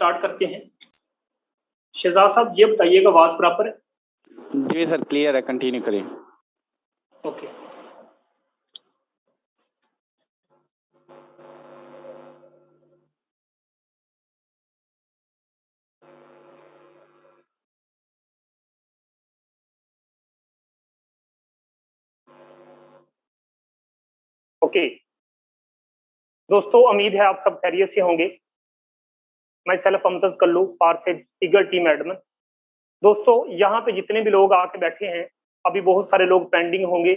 Start करते हैं। शहजाद साहब ये बताइएगा आवाज प्रॉपर है? जी सर क्लियर है, कंटिन्यू करिए। ओके। ओके दोस्तों, उम्मीद है आप सब खैरियत से होंगे। मैं सेल्फ अमजद कल्लू पारसेज ईगल टीम एडमिन। दोस्तों यहाँ पे जितने भी लोग आके बैठे हैं, अभी बहुत सारे लोग पेंडिंग होंगे।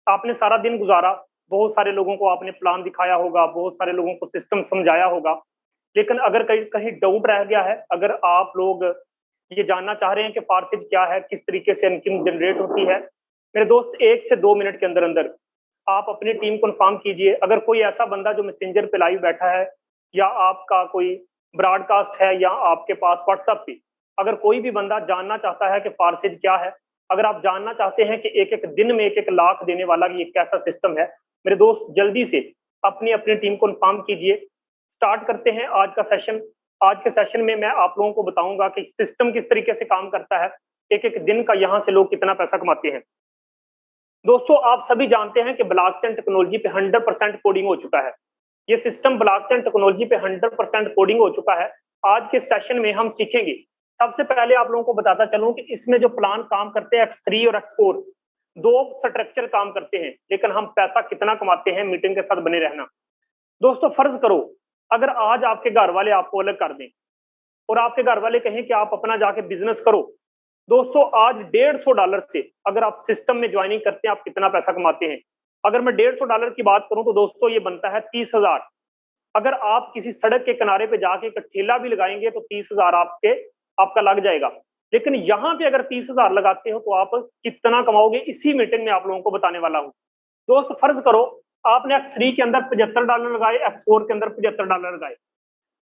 आपने सारा दिन गुजारा, बहुत सारे लोगों को आपने प्लान दिखाया होगा, बहुत सारे लोगों को सिस्टम समझाया होगा, लेकिन अगर कहीं कहीं डाउट रह गया है, अगर आप लोग ये जानना चाह रहे हैं कि पारसेज क्या है, किस तरीके से इनकम जनरेट होती है, मेरे दोस्त 1 से 2 मिनट के अंदर अंदर आप अपनी टीम कन्फर्म कीजिए। अगर कोई ऐसा बंदा जो मैसेंजर पे लाइव बैठा है, या आपका कोई ब्रॉडकास्ट है, या आपके पास व्हाट्सएप पे अगर कोई भी बंदा जानना चाहता है कि पारसेज क्या है, अगर आप जानना चाहते हैं कि एक एक दिन में एक एक लाख देने वाला ये कैसा सिस्टम है, मेरे दोस्त जल्दी से अपनी अपनी टीम को इन्फॉर्म कीजिए। स्टार्ट करते हैं आज का सेशन। आज के सेशन में मैं आप लोगों को बताऊंगा कि सिस्टम किस तरीके से काम करता है, एक एक दिन का यहाँ से लोग कितना पैसा कमाते हैं। दोस्तों आप सभी जानते हैं कि ब्लॉकचेन टेक्नोलॉजी पे 100% कोडिंग हो चुका है। ये सिस्टम ब्लॉकचेन टेक्नोलॉजी पे 100% कोडिंग हो चुका है। आज के सेशन में हम सीखेंगे। सबसे पहले आप लोगों को बताता चलूं कि इसमें जो प्लान काम करते हैं X3 और X4, दो स्ट्रक्चर काम करते हैं, लेकिन हम पैसा कितना कमाते हैं, मीटिंग के साथ बने रहना। दोस्तों फर्ज करो अगर आज आपके घर वाले आपको अलग कर दें और आपके घर वाले कहें कि आप अपना जाके बिजनेस करो। दोस्तों आज $150 से अगर आप सिस्टम में ज्वाइनिंग करते हैं, आप कितना पैसा कमाते हैं। अगर मैं $150 की बात करूं तो दोस्तों ये बनता है 30,000। अगर आप किसी सड़क के किनारे पे जाके एक ठेला भी लगाएंगे तो 30,000 आपका लग जाएगा। लेकिन यहाँ पे अगर 30,000 लगाते हो तो आप कितना कमाओगे, इसी मीटिंग में आप लोगों को बताने वाला हूँ। दोस्त फर्ज करो आपने X3 के अंदर $75 लगाए, X4 के अंदर $75 लगाए।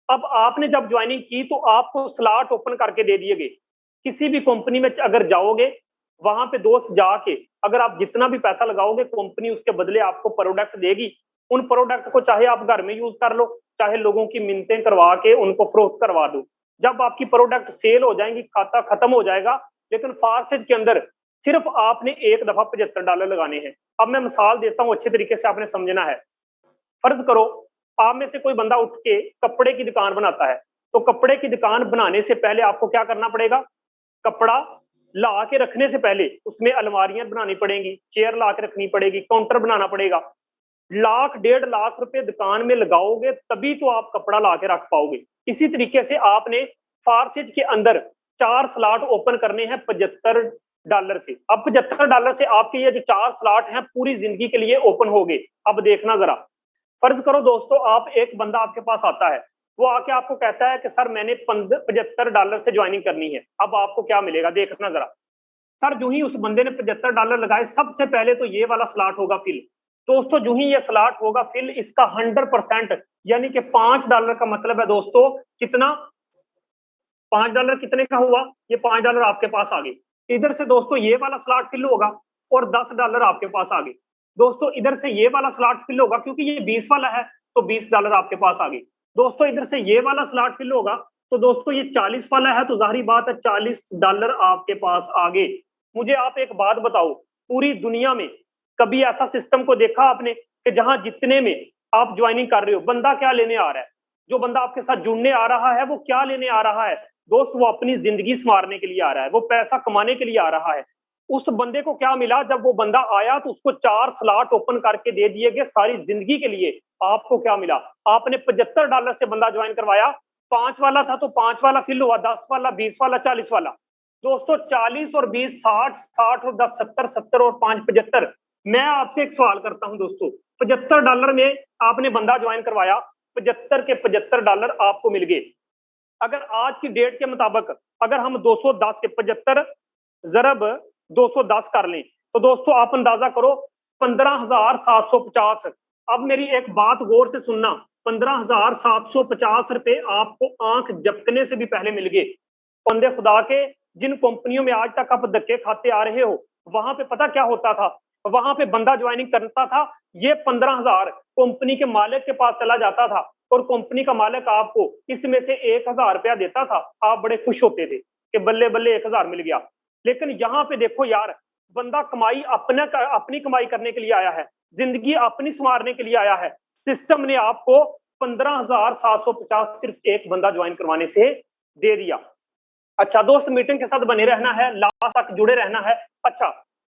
अब आपने जब ज्वाइनिंग की तो आपको स्लॉट ओपन करके दे दिए गए। किसी भी कंपनी में अगर जाओगे, वहां पे दोस्त जाके अगर आप जितना भी पैसा लगाओगे, कंपनी उसके बदले आपको प्रोडक्ट देगी। उन प्रोडक्ट को चाहे आप घर में यूज कर लो, चाहे लोगों की मिन्नतें करवा के उनको फरोख्त करवा दो। जब आपकी प्रोडक्ट सेल हो जाएंगी, खाता खत्म हो जाएगा। लेकिन फारसेज के अंदर सिर्फ आपने एक दफा $75 लगाने हैं। अब मैं मिसाल देता हूँ, अच्छे तरीके से आपने समझना है। फर्ज करो आप में से कोई बंदा उठ के कपड़े की दुकान बनाता है, तो कपड़े की दुकान बनाने से पहले आपको क्या करना पड़ेगा, कपड़ा ला के रखने से पहले उसमें अलमारियां बनानी पड़ेंगी, चेयर ला के रखनी पड़ेगी, काउंटर बनाना पड़ेगा। 1,00,000 1.5 लाख रुपए दुकान में लगाओगे तभी तो आप कपड़ा ला के रख पाओगे। इसी तरीके से आपने फारसेज के अंदर 4 स्लॉट ओपन करने हैं $75 से। अब $75 से आपके ये जो 4 स्लॉट हैं पूरी जिंदगी के लिए ओपन हो गए। अब देखना जरा, फर्ज करो दोस्तों आप एक बंदा आपके पास आता है, वो आके आपको कहता है कि सर मैंने $75 से ज्वाइनिंग करनी है। अब आपको क्या मिलेगा देखना जरा। सर जो ही उस बंदे ने $75 लगाए, सबसे पहले तो ये वाला स्लॉट होगा फिल। दोस्तों जो ही ये स्लॉट होगा फिल, इसका 100% यानी कि $5 का मतलब है दोस्तों कितना, $5 कितने का हुआ, ये $5 आपके पास आ गए। इधर से दोस्तों ये वाला स्लॉट फिल होगा और $10 आपके पास आ गए। दोस्तों इधर से ये वाला स्लॉट फिल होगा, क्योंकि ये 20 वाला है तो $20 आपके पास आ गए। दोस्तों इधर से ये वाला स्लॉट फिल होगा तो दोस्तों ये 40 वाला है, तो जाहिर बात है $40 आपके पास आ गए। मुझे आप एक बात बताओ, पूरी दुनिया में कभी ऐसा सिस्टम को देखा आपने कि जहां जितने में आप ज्वाइनिंग कर रहे हो, बंदा क्या लेने आ रहा है, जो बंदा आपके साथ जुड़ने आ रहा है वो क्या लेने आ रहा है दोस्त, वो अपनी जिंदगी संवारने के लिए आ रहा है, वो पैसा कमाने के लिए आ रहा है। उस बंदे को क्या मिला, जब वो बंदा आया तो उसको 4 स्लॉट ओपन करके दे दिए गए सारी जिंदगी के लिए। आपको क्या मिला, आपने $75 से बंदा ज्वाइन करवाया, 5 वाला था तो 5 वाला फिल हुआ, 10 वाला, 20 वाला, 40 वाला। दोस्तों 40 और 20 60, 60 और 10 70, 70 और 5 75। मैं आपसे एक सवाल करता हूं दोस्तों, $75 में आपने बंदा ज्वाइन करवाया, 75 के $75 आपको मिल गए। अगर आज की डेट के मुताबिक अगर हम 210 के 75 जरब 210 कर लें तो दोस्तों आप अंदाजा करो 15,750। अब मेरी एक बात गौर से सुनना, 15,750 रुपए आपको आंख झपकने से भी पहले मिल गए। बंदे खुदा के, जिन कंपनियों में आज तक आप धक्के खाते आ रहे हो, वहां पे पता क्या होता था, वहां पे बंदा ज्वाइनिंग करता था, ये 15,000 कंपनी के मालिक के पास चला जाता था, और कंपनी का मालिक आपको इसमें से 1000 रुपया देता था, आप बड़े खुश होते थे कि बल्ले बल्ले 1000 मिल गया। लेकिन यहाँ पे देखो यार, बंदा कमाई अपनी कमाई करने के लिए आया है, जिंदगी अपनी संवारने के लिए आया है। सिस्टम ने आपको 15,750 सिर्फ एक बंदा ज्वाइन करवाने से दे दिया। अच्छा दोस्त, मीटिंग के साथ बने रहना है, लास्ट तक जुड़े रहना है। अच्छा,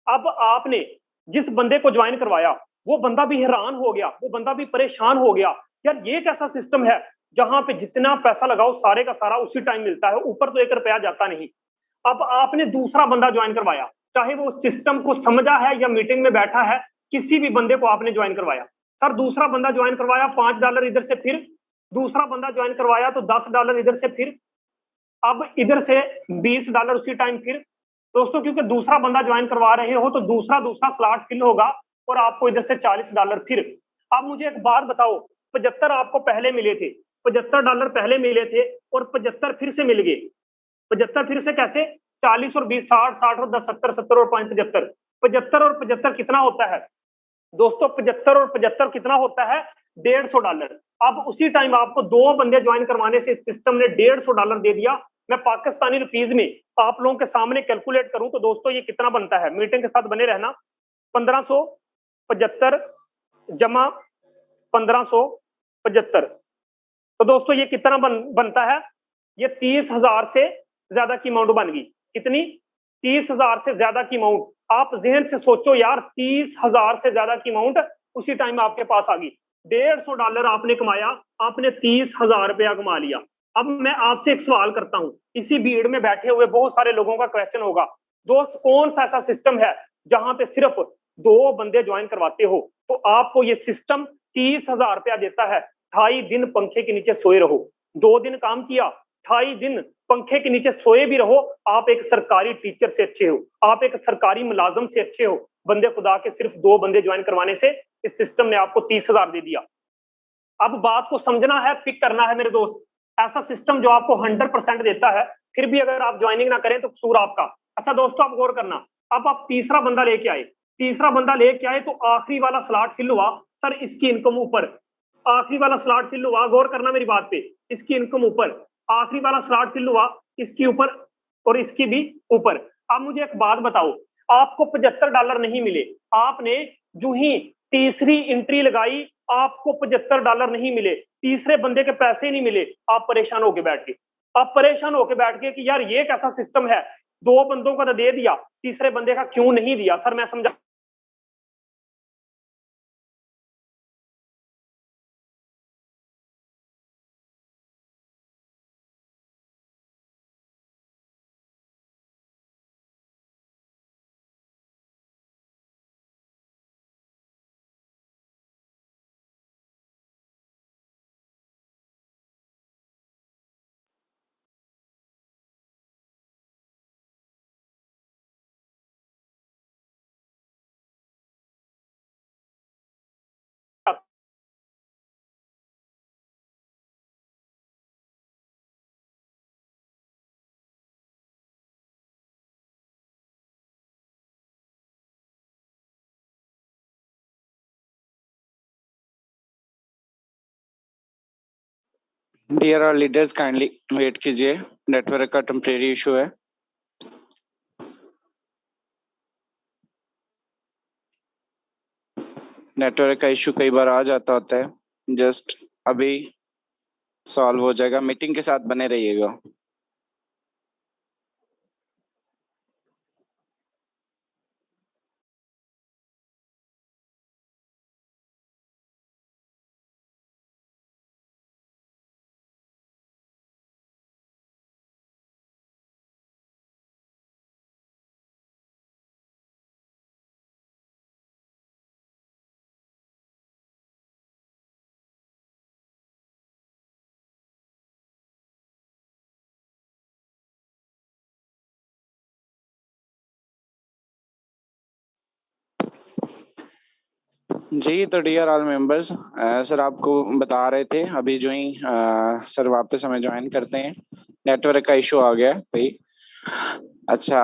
अब आपने जिस बंदे को ज्वाइन करवाया वो बंदा भी हैरान हो गया, वो बंदा भी परेशान हो गया, यार ये कैसा सिस्टम है जहां पे जितना पैसा लगाओ सारे का सारा उसी टाइम मिलता है, ऊपर तो 1 रुपया जाता नहीं। अब आपने दूसरा बंदा ज्वाइन करवाया, चाहे वो सिस्टम को समझा है या मीटिंग में बैठा है, किसी भी बंदे को आपने ज्वाइन करवाया। सर दूसरा बंदा ज्वाइन करवाया, $5 इधर से, फिर दूसरा बंदा ज्वाइन करवाया तो $10 इधर से, फिर अब इधर से $20 उसी टाइम। फिर दोस्तों, क्योंकि दूसरा बंदा ज्वाइन करवा रहे हो तो दूसरा स्लॉट फिल होगा और आपको इधर से $40। फिर अब मुझे एक बात बताओ, 75 आपको पहले मिले थे, $75 पहले मिले थे और 75 फिर से मिल गए। 75 फिर से कैसे? 40 और 20, 60, 60 और 10, 70, 70 और 5, 75। 75 और 75 कितना होता है दोस्तों? 75 और 75 कितना होता है? $150। अब उसी टाइम आपको 2 बंदे ज्वाइन करवाने से सिस्टम ने $150 दे दिया। मैं पाकिस्तानी रुपीज में आप लोगों के सामने कैलकुलेट करूं तो दोस्तों ये कितना बनता है, मीटिंग के साथ बने रहना। 1575 जमा 1575, तो दोस्तों ये कितना बनता है? ये 30,000 से ज्यादा की अमाउंट बन गई। कितनी? 30,000 से ज्यादा की अमाउंट। आप जहन से सोचो यार, 30,000 से ज्यादा की अमाउंट उसी टाइम आपके पास आ गई। $150 आपने कमाया, आपने 30,000 रुपया कमा लिया। अब मैं आपसे एक सवाल करता हूं, इसी भीड़ में बैठे हुए बहुत सारे लोगों का क्वेश्चन होगा, दोस्त कौन सा ऐसा सिस्टम है जहां पे सिर्फ 2 बंदे ज्वाइन करवाते हो तो आपको ये सिस्टम 30,000 रुपया देता है, 28 दिन पंखे के नीचे सोए रहो, 2 दिन काम किया, 28 दिन पंखे के नीचे सोए भी रहो, आप एक सरकारी टीचर से अच्छे हो, आप एक सरकारी मुलाजम से अच्छे हो। बंदे खुदा के सिर्फ 2 बंदे ज्वाइन करवाने से इस सिस्टम ने आपको 30,000 दे दिया। अब बात को समझना है, पिक करना है मेरे दोस्त। ऐसा सिस्टम जो आपको 100% देता है, फिर भी अगर आप ज्वाइनिंग ना करें तो कसूर आपका। अच्छा दोस्तों, आप गौर करना, अब आप तीसरा बंदा लेके आए, तो आखिरी वाला स्लॉट फिल हुआ, सर इसकी इनकम ऊपर, आखिरी वाला स्लॉट फिल हुआ, गौर करना मेरी बात पे, इसकी इनकम ऊपर, आखिरी वाला स्लॉट फिल हुआ, इसकी ऊपर और इसकी भी ऊपर। अब मुझे एक बात बताओ, आपको $75 नहीं मिले, आपने जो ही तीसरी एंट्री लगाई आपको $75 नहीं मिले, तीसरे बंदे के पैसे नहीं मिले, आप परेशान होके बैठ गए। आप परेशान होके बैठ गए कि यार ये कैसा सिस्टम है, 2 बंदों का तो दे दिया, तीसरे बंदे का क्यों नहीं दिया? सर मैं समझा dear our leaders, kindly wait कीजिए, नेटवर्क का टेम्परेरी इशू है। नेटवर्क का इशू कई बार आ जाता होता है, जस्ट अभी सॉल्व हो जाएगा, मीटिंग के साथ बने रहिएगा। जी, तो डियर ऑल मेंबर्स, सर आपको बता रहे थे अभी जो ही सर वापस हमें ज्वाइन करते हैं, नेटवर्क का इशू आ गया भाई। अच्छा,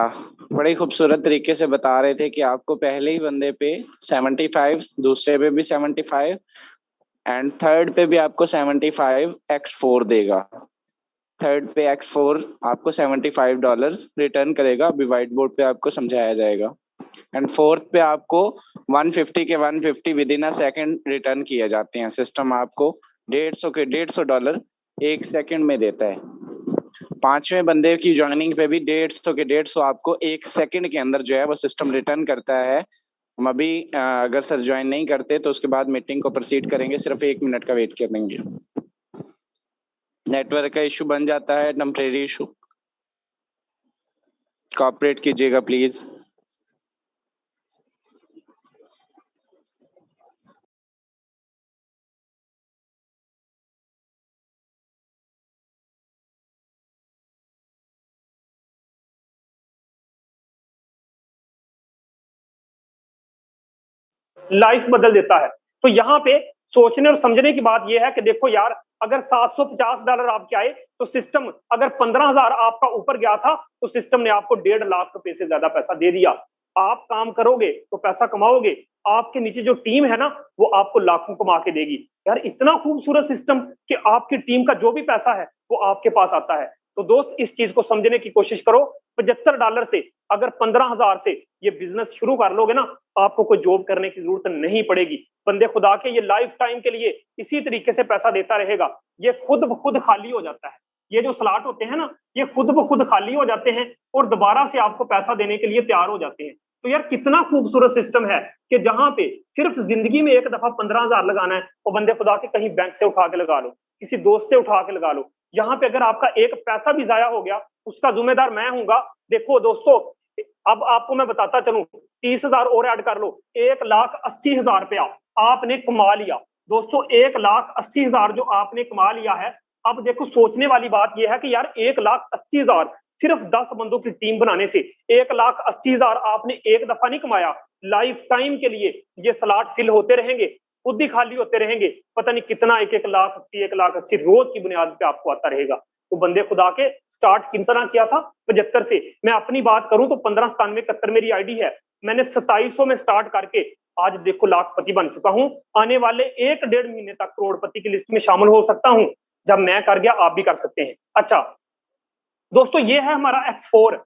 बड़े खूबसूरत तरीके से बता रहे थे कि आपको पहले ही बंदे पे 75, दूसरे पे भी 75 एंड थर्ड पे भी आपको 75x4 देगा। थर्ड पे x4 आपको $75 रिटर्न करेगा। अभी व्हाइट बोर्ड पे आपको समझाया जाएगा। एंड फोर्थ पे आपको 150 के 150 with in a second return किए जाते हैं। सिस्टम आपको $150 एक सेकंड में देता है। पांचवें बंदे की ज्वाइनिंग पे भी 150 के 150 आपको एक सेकंड के अंदर जो है वो सिस्टम रिटर्न करता है। हम अभी अगर सर ज्वाइन नहीं करते तो उसके बाद मीटिंग को प्रोसीड करेंगे, सिर्फ 1 मिनट का वेट करेंगे। नेटवर्क का इशू बन जाता है, टेम्परेरी इशू, कॉपरेट कीजिएगा प्लीज। लाइफ बदल देता है। तो यहाँ पे सोचने और समझने की बात यह है कि देखो यार, अगर $750 आपके आए तो सिस्टम अगर 15,000 आपका ऊपर गया था तो सिस्टम ने आपको 1.5 लाख रुपए से ज्यादा पैसा दे दिया। आप काम करोगे तो पैसा कमाओगे, आपके नीचे जो टीम है ना वो आपको लाखों कमा के देगी। यार इतना खूबसूरत सिस्टम कि आपकी टीम का जो भी पैसा है वो आपके पास आता है। तो दोस्त इस चीज को समझने की कोशिश करो। $75 से अगर 15,000 से ये बिजनेस शुरू कर लोगे ना, आपको कोई जॉब करने की जरूरत नहीं पड़ेगी। बंदे खुदा के ये लाइफ टाइम के लिए इसी तरीके से पैसा देता रहेगा। ये खुद ब खुद खाली हो जाता है। ये जो स्लॉट होते हैं ना, ये खुद ब खुद खाली हो जाते हैं और दोबारा से आपको पैसा देने के लिए तैयार हो जाते हैं। तो यार कितना खूबसूरत सिस्टम है कि जहां पे सिर्फ जिंदगी में एक दफा 15,000 लगाना है और बंदे खुदा के कहीं बैंक से उठा के लगा लो, किसी दोस्त से उठा के लगा लो। यहाँ पे अगर आपका एक पैसा भी जाया हो गया उसका जिम्मेदार मैं हूंगा। देखो दोस्तों, अब आपको मैं बताता चलूं, 30,000 और ऐड कर लो, 1,80,000 रुपया आपने कमा लिया। दोस्तों 1,80,000 जो आपने कमा लिया है। अब देखो सोचने वाली बात यह है कि यार 1,80,000 सिर्फ 10 बंदों की टीम बनाने से 1,80,000 आपने एक दफा नहीं कमाया। लाइफ टाइम के लिए ये स्लॉट फिल होते रहेंगे, खुद ही खाली होते रहेंगे। पता नहीं कितना 1,80,000 रोज की बुनियाद पे आपको आता रहेगा। तो बंदे खुदा के स्टार्ट कितना किया था 75 से। मैं अपनी बात करूं तो 159771 मेरी आईडी है। मैंने 2700 में स्टार्ट करके आज देखो लाखपति बन चुका हूं। आने वाले 1-1.5 महीने तक करोड़पति की लिस्ट में शामिल हो सकता हूं। जब मैं कर गया आप भी कर सकते हैं। अच्छा दोस्तों, ये है हमारा X4।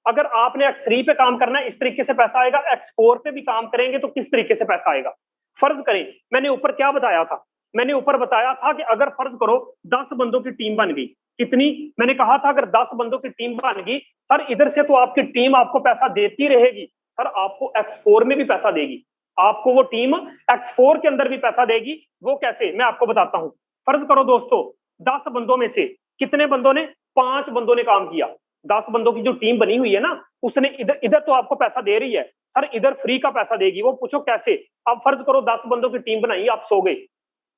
अगर आपने X3 पे काम करना है इस तरीके से पैसा आएगा, X4 पे भी काम करेंगे तो किस तरीके से पैसा आएगा। फर्ज करें, मैंने ऊपर क्या बताया था, मैंने ऊपर बताया था कि अगर फर्ज करो 10 बंदों की टीम बन गई। कितनी? मैंने कहा था अगर 10 बंदों की टीम बन गई सर, इधर से तो आपकी टीम आपको पैसा देती रहेगी सर, आपको X4 में भी पैसा देगी। आपको वो टीम X4 के अंदर भी पैसा देगी। वो कैसे, मैं आपको बताता हूं। फर्ज करो दोस्तों, 10 बंदों में से कितने बंदों ने, 5 बंदों ने काम किया। 10 बंदों की जो टीम बनी हुई है ना, उसने इधर इधर तो आपको पैसा दे रही है सर, इधर फ्री का पैसा देगी। वो पूछो कैसे। अब फर्ज करो 10 बंदों की टीम बनाई, आप सो गए,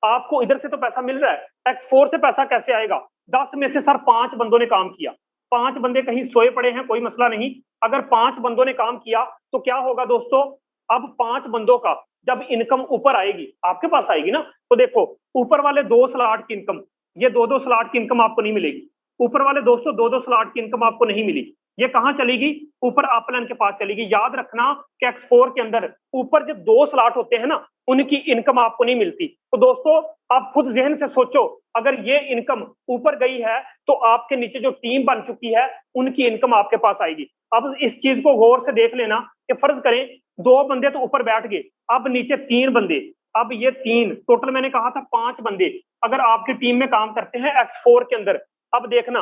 आपको इधर से तो पैसा मिल रहा है, X4 से पैसा कैसे आएगा। 10 में से सर 5 बंदों ने काम किया। 5 बंदे कहीं सोए पड़े हैं, कोई मसला नहीं। अगर 5 बंदों ने काम किया तो क्या होगा दोस्तों, अब 5 बंदों का जब इनकम ऊपर आएगी आपके पास आएगी ना, तो देखो ऊपर वाले 2 स्लॉट की इनकम, ये 2-2 स्लॉट की इनकम आपको नहीं मिलेगी। ऊपर वाले दोस्तों 2-2 स्लॉट की इनकम आपको नहीं मिली। ये कहां चलेगी, ऊपर अपलाइन के पास चलेगी। याद रखना कि X4 के अंदर ऊपर जब 2 स्लॉट होते हैं ना, उनकी इनकम आपको नहीं मिलती। तो दोस्तों आप खुद जहन से सोचो, अगर ये इनकम ऊपर गई है तो आपके नीचे जो टीम बन चुकी है उनकी इनकम आपके पास आएगी। अब इस चीज को गौर से देख लेना कि फर्ज करें 2 बंदे तो ऊपर बैठ गए, अब नीचे 3 बंदे, अब ये 3 टोटल, मैंने कहा था 5 बंदे अगर आपकी टीम में काम करते हैं X4 के अंदर। अब देखना,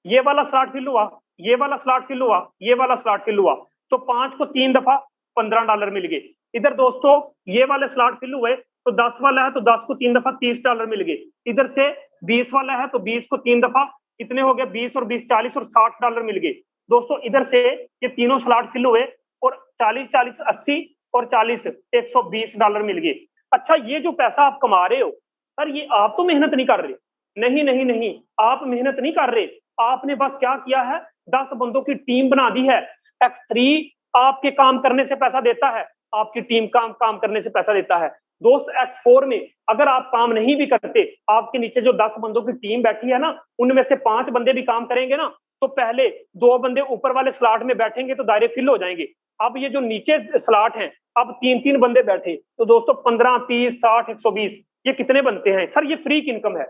ये वाला स्लॉट फिल हुआ, ये वाला स्लॉट फिल हुआ, ये वाला स्लॉट फिल हुआ, तो 5 को 3 दफा $15 मिल गए। इधर दोस्तों ये वाले स्लॉट फिल हुए तो 10 वाला है तो 10 को 3 दफा $30 मिल गए। इधर से 20 वाला है तो 20 को 3 दफा कितने हो गए, 20 और 20 40 और $60 मिल गए। दोस्तों इधर से ये तीनों स्लॉट फिल हुए और 40 80 और 40 $120 मिल गए। अच्छा, ये जो पैसा आप कमा रहे हो सर, ये आप तो मेहनत नहीं कर रहे। नहीं नहीं नहीं, आप मेहनत नहीं कर रहे। आपने बस क्या किया है, 10 बंदों की टीम बना दी है। X3 आपके काम करने से पैसा देता है, आपकी टीम काम करने से पैसा देता है। दोस्त X4 में अगर आप काम नहीं भी करते, आपके नीचे जो 10 बंदों की टीम बैठी है ना, उनमें से 5 बंदे भी काम करेंगे ना, तो पहले 2 बंदे ऊपर वाले स्लॉट में बैठेंगे तो दायरे फिल हो जाएंगे। अब ये जो नीचे स्लॉट हैं, अब 3-3 बंदे बैठे तो दोस्तों 15 30 60 120 ये कितने बनते हैं सर? ये फ्री की इनकम है।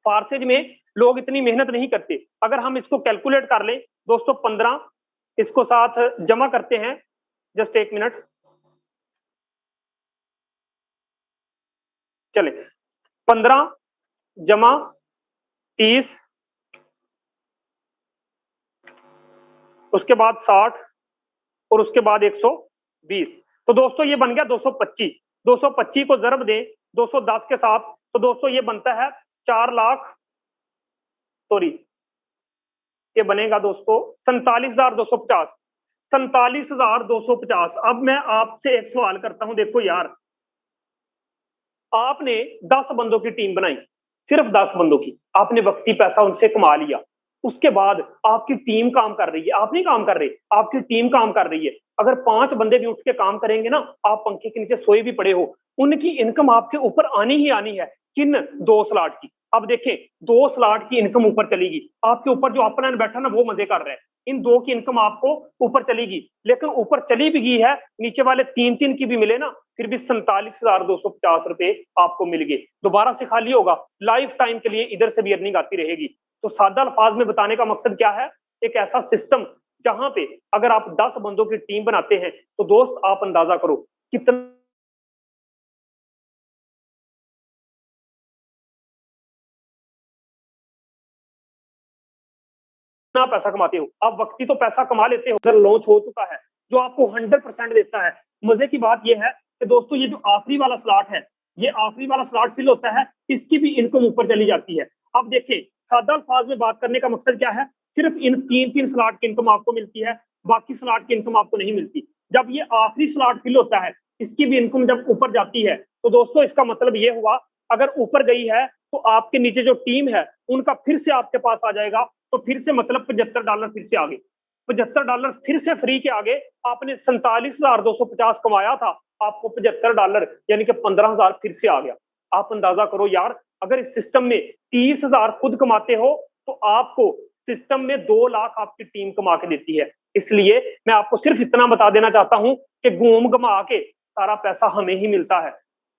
पार्सेज में लोग इतनी मेहनत नहीं करते। अगर हम इसको कैलकुलेट कर लें दोस्तों, 15 इसको साथ जमा करते हैं, जस्ट एक मिनट, चले 15 जमा 30 उसके बाद 60 और उसके बाद 120, तो दोस्तों ये बन गया 225। 225 को जरब दें 210 के साथ, तो दोस्तों ये बनता है 4 लाख, सॉरी ये बनेगा दोस्तों 47,250। 47,250। अब मैं आपसे एक सवाल करता हूं, देखो यार, आपने 10 बंदों की टीम बनाई, सिर्फ 10 बंदों की, आपने वक्ती पैसा उनसे कमा लिया, उसके बाद आपकी टीम काम कर रही है, आप नहीं काम कर रहे, आपकी टीम काम कर रही है। अगर 5 बंदे भी उठ के काम करेंगे ना, आप पंखे के नीचे सोए भी पड़े हो, उनकी इनकम आपके ऊपर आनी ही आनी है। किन? 2 स्लॉट की। अब देखें 2 स्लॉट की इनकम ऊपर चलेगी, आपके ऊपर जो अपना बैठा ना वो मजे कर रहा है, इन 2 की इनकम आपको ऊपर चलेगी। लेकिन ऊपर चली भी गई है, नीचे वाले 3 की भी मिले ना, फिर भी 47,250 रुपए आपको मिल गए। दोबारा से खाली होगा, लाइफ टाइम के लिए इधर से भी अर्निंग आती रहेगी। तो सादा अल्फाज में बताने का मकसद क्या है? एक ऐसा सिस्टम जहां पे अगर आप 10 बंदों की टीम बनाते हैं, तो दोस्त आप अंदाजा करो कितना पैसा कमाते हो। आप वक्ती तो पैसा कमा लेते हो, अगर लॉन्च हो चुका है जो आपको 100% देता है। मजे की बात यह है कि दोस्तों ये जो आखिरी वाला स्लॉट है, ये आखिरी वाला स्लॉट फिल होता है, इसकी भी इनकम ऊपर चली जाती है। अब देखें सादा अल्फाज में बात करने का मकसद क्या है? सिर्फ इन 3 स्लॉट की इनकम आपको मिलती है, बाकी स्लॉट की इनकम आपको नहीं मिलती। जब ये आखिरी स्लॉट फिल होता है, इसकी भी इनकम जब ऊपर जाती है, तो दोस्तों इसका मतलब ये हुआ, अगर ऊपर गई है तो आपके नीचे जो टीम है उनका फिर से आपके पास आ जाएगा। तो फिर से मतलब $75 फिर से आगे, $75 फिर से फ्री के आगे। आपने 47,250 कमाया था, आपको $75 यानी कि 15,000 फिर से आ गया। आप अंदाजा करो यार, अगर इस सिस्टम में 30,000 खुद कमाते हो, तो आपको सिस्टम में 2 लाख आपकी टीम कमा के देती है। इसलिए मैं आपको सिर्फ इतना बता देना चाहता हूं कि घूम घमा के सारा पैसा हमें ही मिलता है।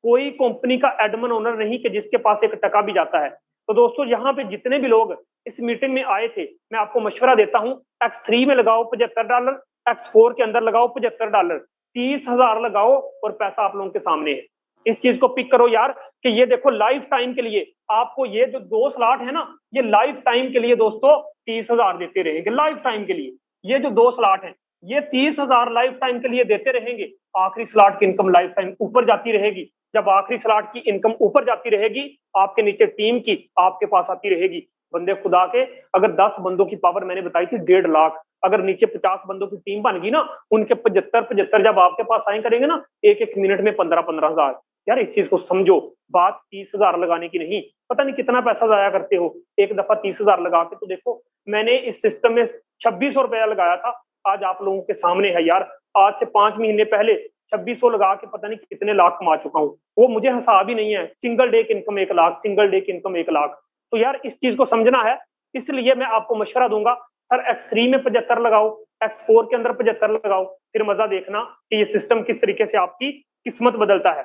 कोई कंपनी का एडमिन ओनर नहीं कि जिसके पास 1 टका भी जाता है। तो दोस्तों यहाँ पे जितने भी लोग इस मीटिंग में आए थे, मैं आपको मशवरा देता हूं, X3 में लगाओ $75, X4 के अंदर लगाओ $75, 30,000 लगाओ और पैसा आप लोगों के सामने है। इस चीज को पिक करो यार, कि ये देखो लाइफ टाइम के लिए आपको ये जो 2 स्लॉट है ना, ये लाइफ टाइम के लिए दोस्तों 30,000 देते रहेंगे। लाइफ टाइम के लिए ये जो 2 स्लॉट है, ये 30,000 लाइफ टाइम के लिए देते रहेंगे। आखिरी स्लॉट की इनकम लाइफ टाइम ऊपर जाती रहेगी। जब आखिरी स्लॉट की इनकम ऊपर जाती रहेगी, आपके नीचे टीम की आपके पास आती रहेगी। बंदे खुदा के, अगर 10 बंदों की पावर मैंने बताई थी 1.5 लाख, अगर नीचे 50 बंदों की टीम बन गई ना, उनके 75 जब आपके पास साइन करेंगे ना, एक मिनट में 15 हजार। यार इस चीज को समझो, बात 30,000 लगाने की नहीं। पता नहीं कितना पैसा जाया करते हो, एक दफा 30,000 लगा के तो देखो। मैंने इस सिस्टम में 2600 रुपया लगाया था, आज आप लोगों के सामने है यार। आज से 5 महीने पहले 2600 लगा के पता नहीं कितने लाख कमा चुका हूँ, वो मुझे हिसाब ही नहीं है। सिंगल डे की इनकम 1 लाख, सिंगल डे की इनकम 1 लाख। तो यार इस चीज को समझना है, इसलिए मैं आपको मशवरा दूंगा, सर X3 में 75 लगाओ, X4 के अंदर 75 लगाओ, फिर मजा देखना कि ये सिस्टम किस तरीके से आपकी किस्मत बदलता है।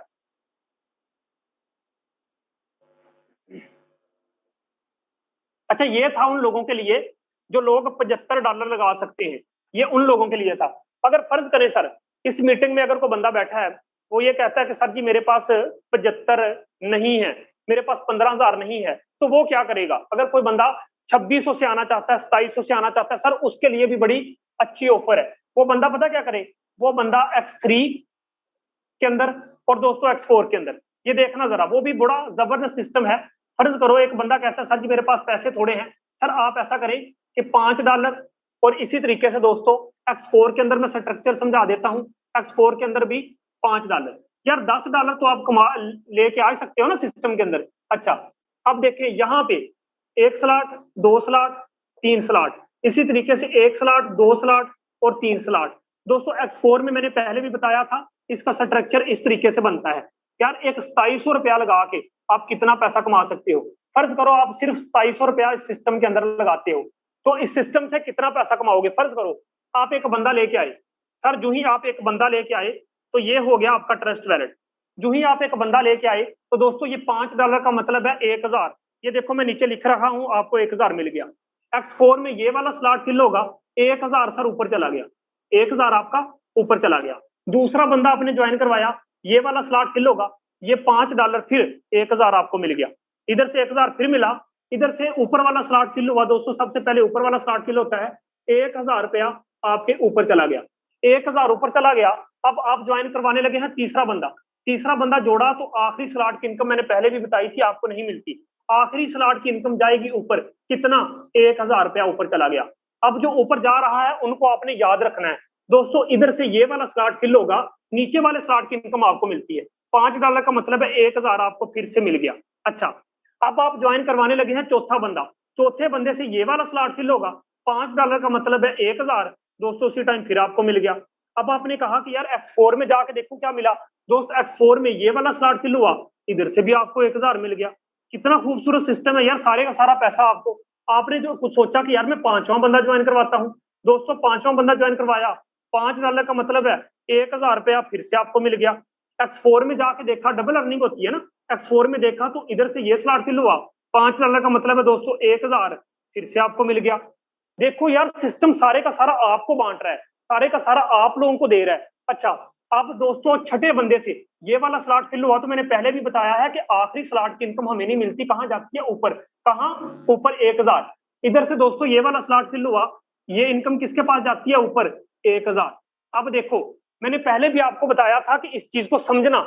अच्छा, ये था उन लोगों के लिए जो लोग $75 लगा सकते हैं, ये उन लोगों के लिए था। अगर फर्ज करें सर, इस मीटिंग में अगर कोई बंदा बैठा है, वो ये कहता है कि सर जी मेरे पास 75 नहीं है, मेरे पास 15,000 नहीं है, तो वो क्या करेगा? अगर कोई बंदा 2600 से आना चाहता है, 2700 से आना चाहता है, सर उसके लिए भी बड़ी अच्छी ऑफर है। वो बंदा पता क्या करे? वो बंदा X3 के अंदर और दोस्तों X4 के अंदर, ये देखना जरा, वो भी बड़ा जबरदस्त सिस्टम है। फर्ज करो एक बंदा कहता है सर जी मेरे पास पैसे थोड़े हैं, सर आप ऐसा करें कि $5, और इसी तरीके से दोस्तों X4 के अंदर मैं स्ट्रक्चर समझा देता हूं। X4 के अंदर भी $5, यार $10 तो आप कमा लेके आ सकते हो ना सिस्टम के अंदर। अच्छा, अब देखिए यहाँ पे 1 स्लॉट, 2 स्लॉट, 3 स्लॉट, इसी तरीके से 1 स्लॉट, 2 स्लॉट और 3 स्लॉट। दोस्तों X4 में मैंने पहले भी बताया था, इसका स्ट्रक्चर इस तरीके से बनता है। यार एक 2700 रुपया लगा के आप कितना पैसा कमा सकते हो? फर्ज करो आप सिर्फ 2700 रुपया इस सिस्टम के अंदर लगाते हो, तो इस सिस्टम से कितना पैसा कमाओगे? फर्ज करो आप एक बंदा लेके आए, सर जो ही आप एक बंदा लेके आए, तो ये हो गया आपका ट्रस्ट वैलेट। जो ही आप एक बंदा लेके आए तो दोस्तों ये $5 का मतलब है 1000। ये देखो मैं नीचे लिख रहा हूं, आपको 1000 मिल गया। X4 में ये वाला स्लॉट फिल होगा, 1000 सर ऊपर चला गया, 1000 आपका ऊपर चला गया। दूसरा बंदा आपने ज्वाइन करवाया, ये वाला स्लॉट फिल होगा, ये $5 फिर 1000 आपको मिल गया। इधर से 1000 फिर मिला, इधर से ऊपर वाला स्लॉट फिल हुआ दोस्तों। सबसे पहले ऊपर वाला स्लॉट फिल होता है, 1000 रुपया आपके ऊपर चला गया, 1000 ऊपर चला गया। अब आप ज्वाइन करवाने लगे हैं तीसरा बंदा, तीसरा बंदा जोड़ा तो आखिरी स्लॉट की इनकम मैंने पहले भी बताई थी, आपको नहीं मिलती। आखिरी स्लॉट की इनकम जाएगी ऊपर, कितना? 1000 रुपया ऊपर चला गया। अब जो ऊपर जा रहा है उनको आपने याद रखना है दोस्तों। इधर से ये वाला स्लॉट फिल होगा, नीचे वाले स्लॉट की इनकम आपको मिलती है। $5 का मतलब है 1000 आपको फिर से मिल गया। अच्छा, अब आप ज्वाइन करवाने लगे हैं चौथा बंदा, चौथे बंदे से ये वाला स्लॉट फिल होगा, $5 का मतलब है 1000 दोस्तों, उसी टाइम फिर आपको मिल गया। अब आपने कहा कि यार X4 में जाके देखो क्या मिला। दोस्त X4 में ये वाला स्लॉट फिल हुआ, इधर से भी आपको 1000 मिल गया। कितना खूबसूरत सिस्टम है यार, सारे का सारा पैसा आपको। आपने जो कुछ सोचा कि यार मैं पांचवा बंदा ज्वाइन करवाता हूँ, दोस्तों पांचवा बंदा ज्वाइन करवाया, $5 का मतलब है 1000 रुपया फिर से आपको मिल गया। X4 में जाके देखा, डबल अर्निंग होती है ना, X4 में देखा तो इधर से ये स्लॉट फिल हुआ, $5 का मतलब है दोस्तों 1000 फिर से आपको मिल गया। देखो यार सिस्टम सारे का सारा आपको बांट रहा है, सारे का सारा आप लोगों को दे रहा है। अच्छा, अब दोस्तों छठे बंदे से ये वाला स्लॉट फिल हुआ, तो मैंने पहले भी बताया है कि आखिरी स्लॉट की इनकम हमें नहीं मिलती, कहां जाती है? ऊपर। कहां? ऊपर 1000। इधर से दोस्तों ये वाला स्लॉट फिल हुआ, ये इनकम किसके पास जाती है? ऊपर 1000। अब देखो मैंने पहले भी आपको बताया था कि इस चीज को समझना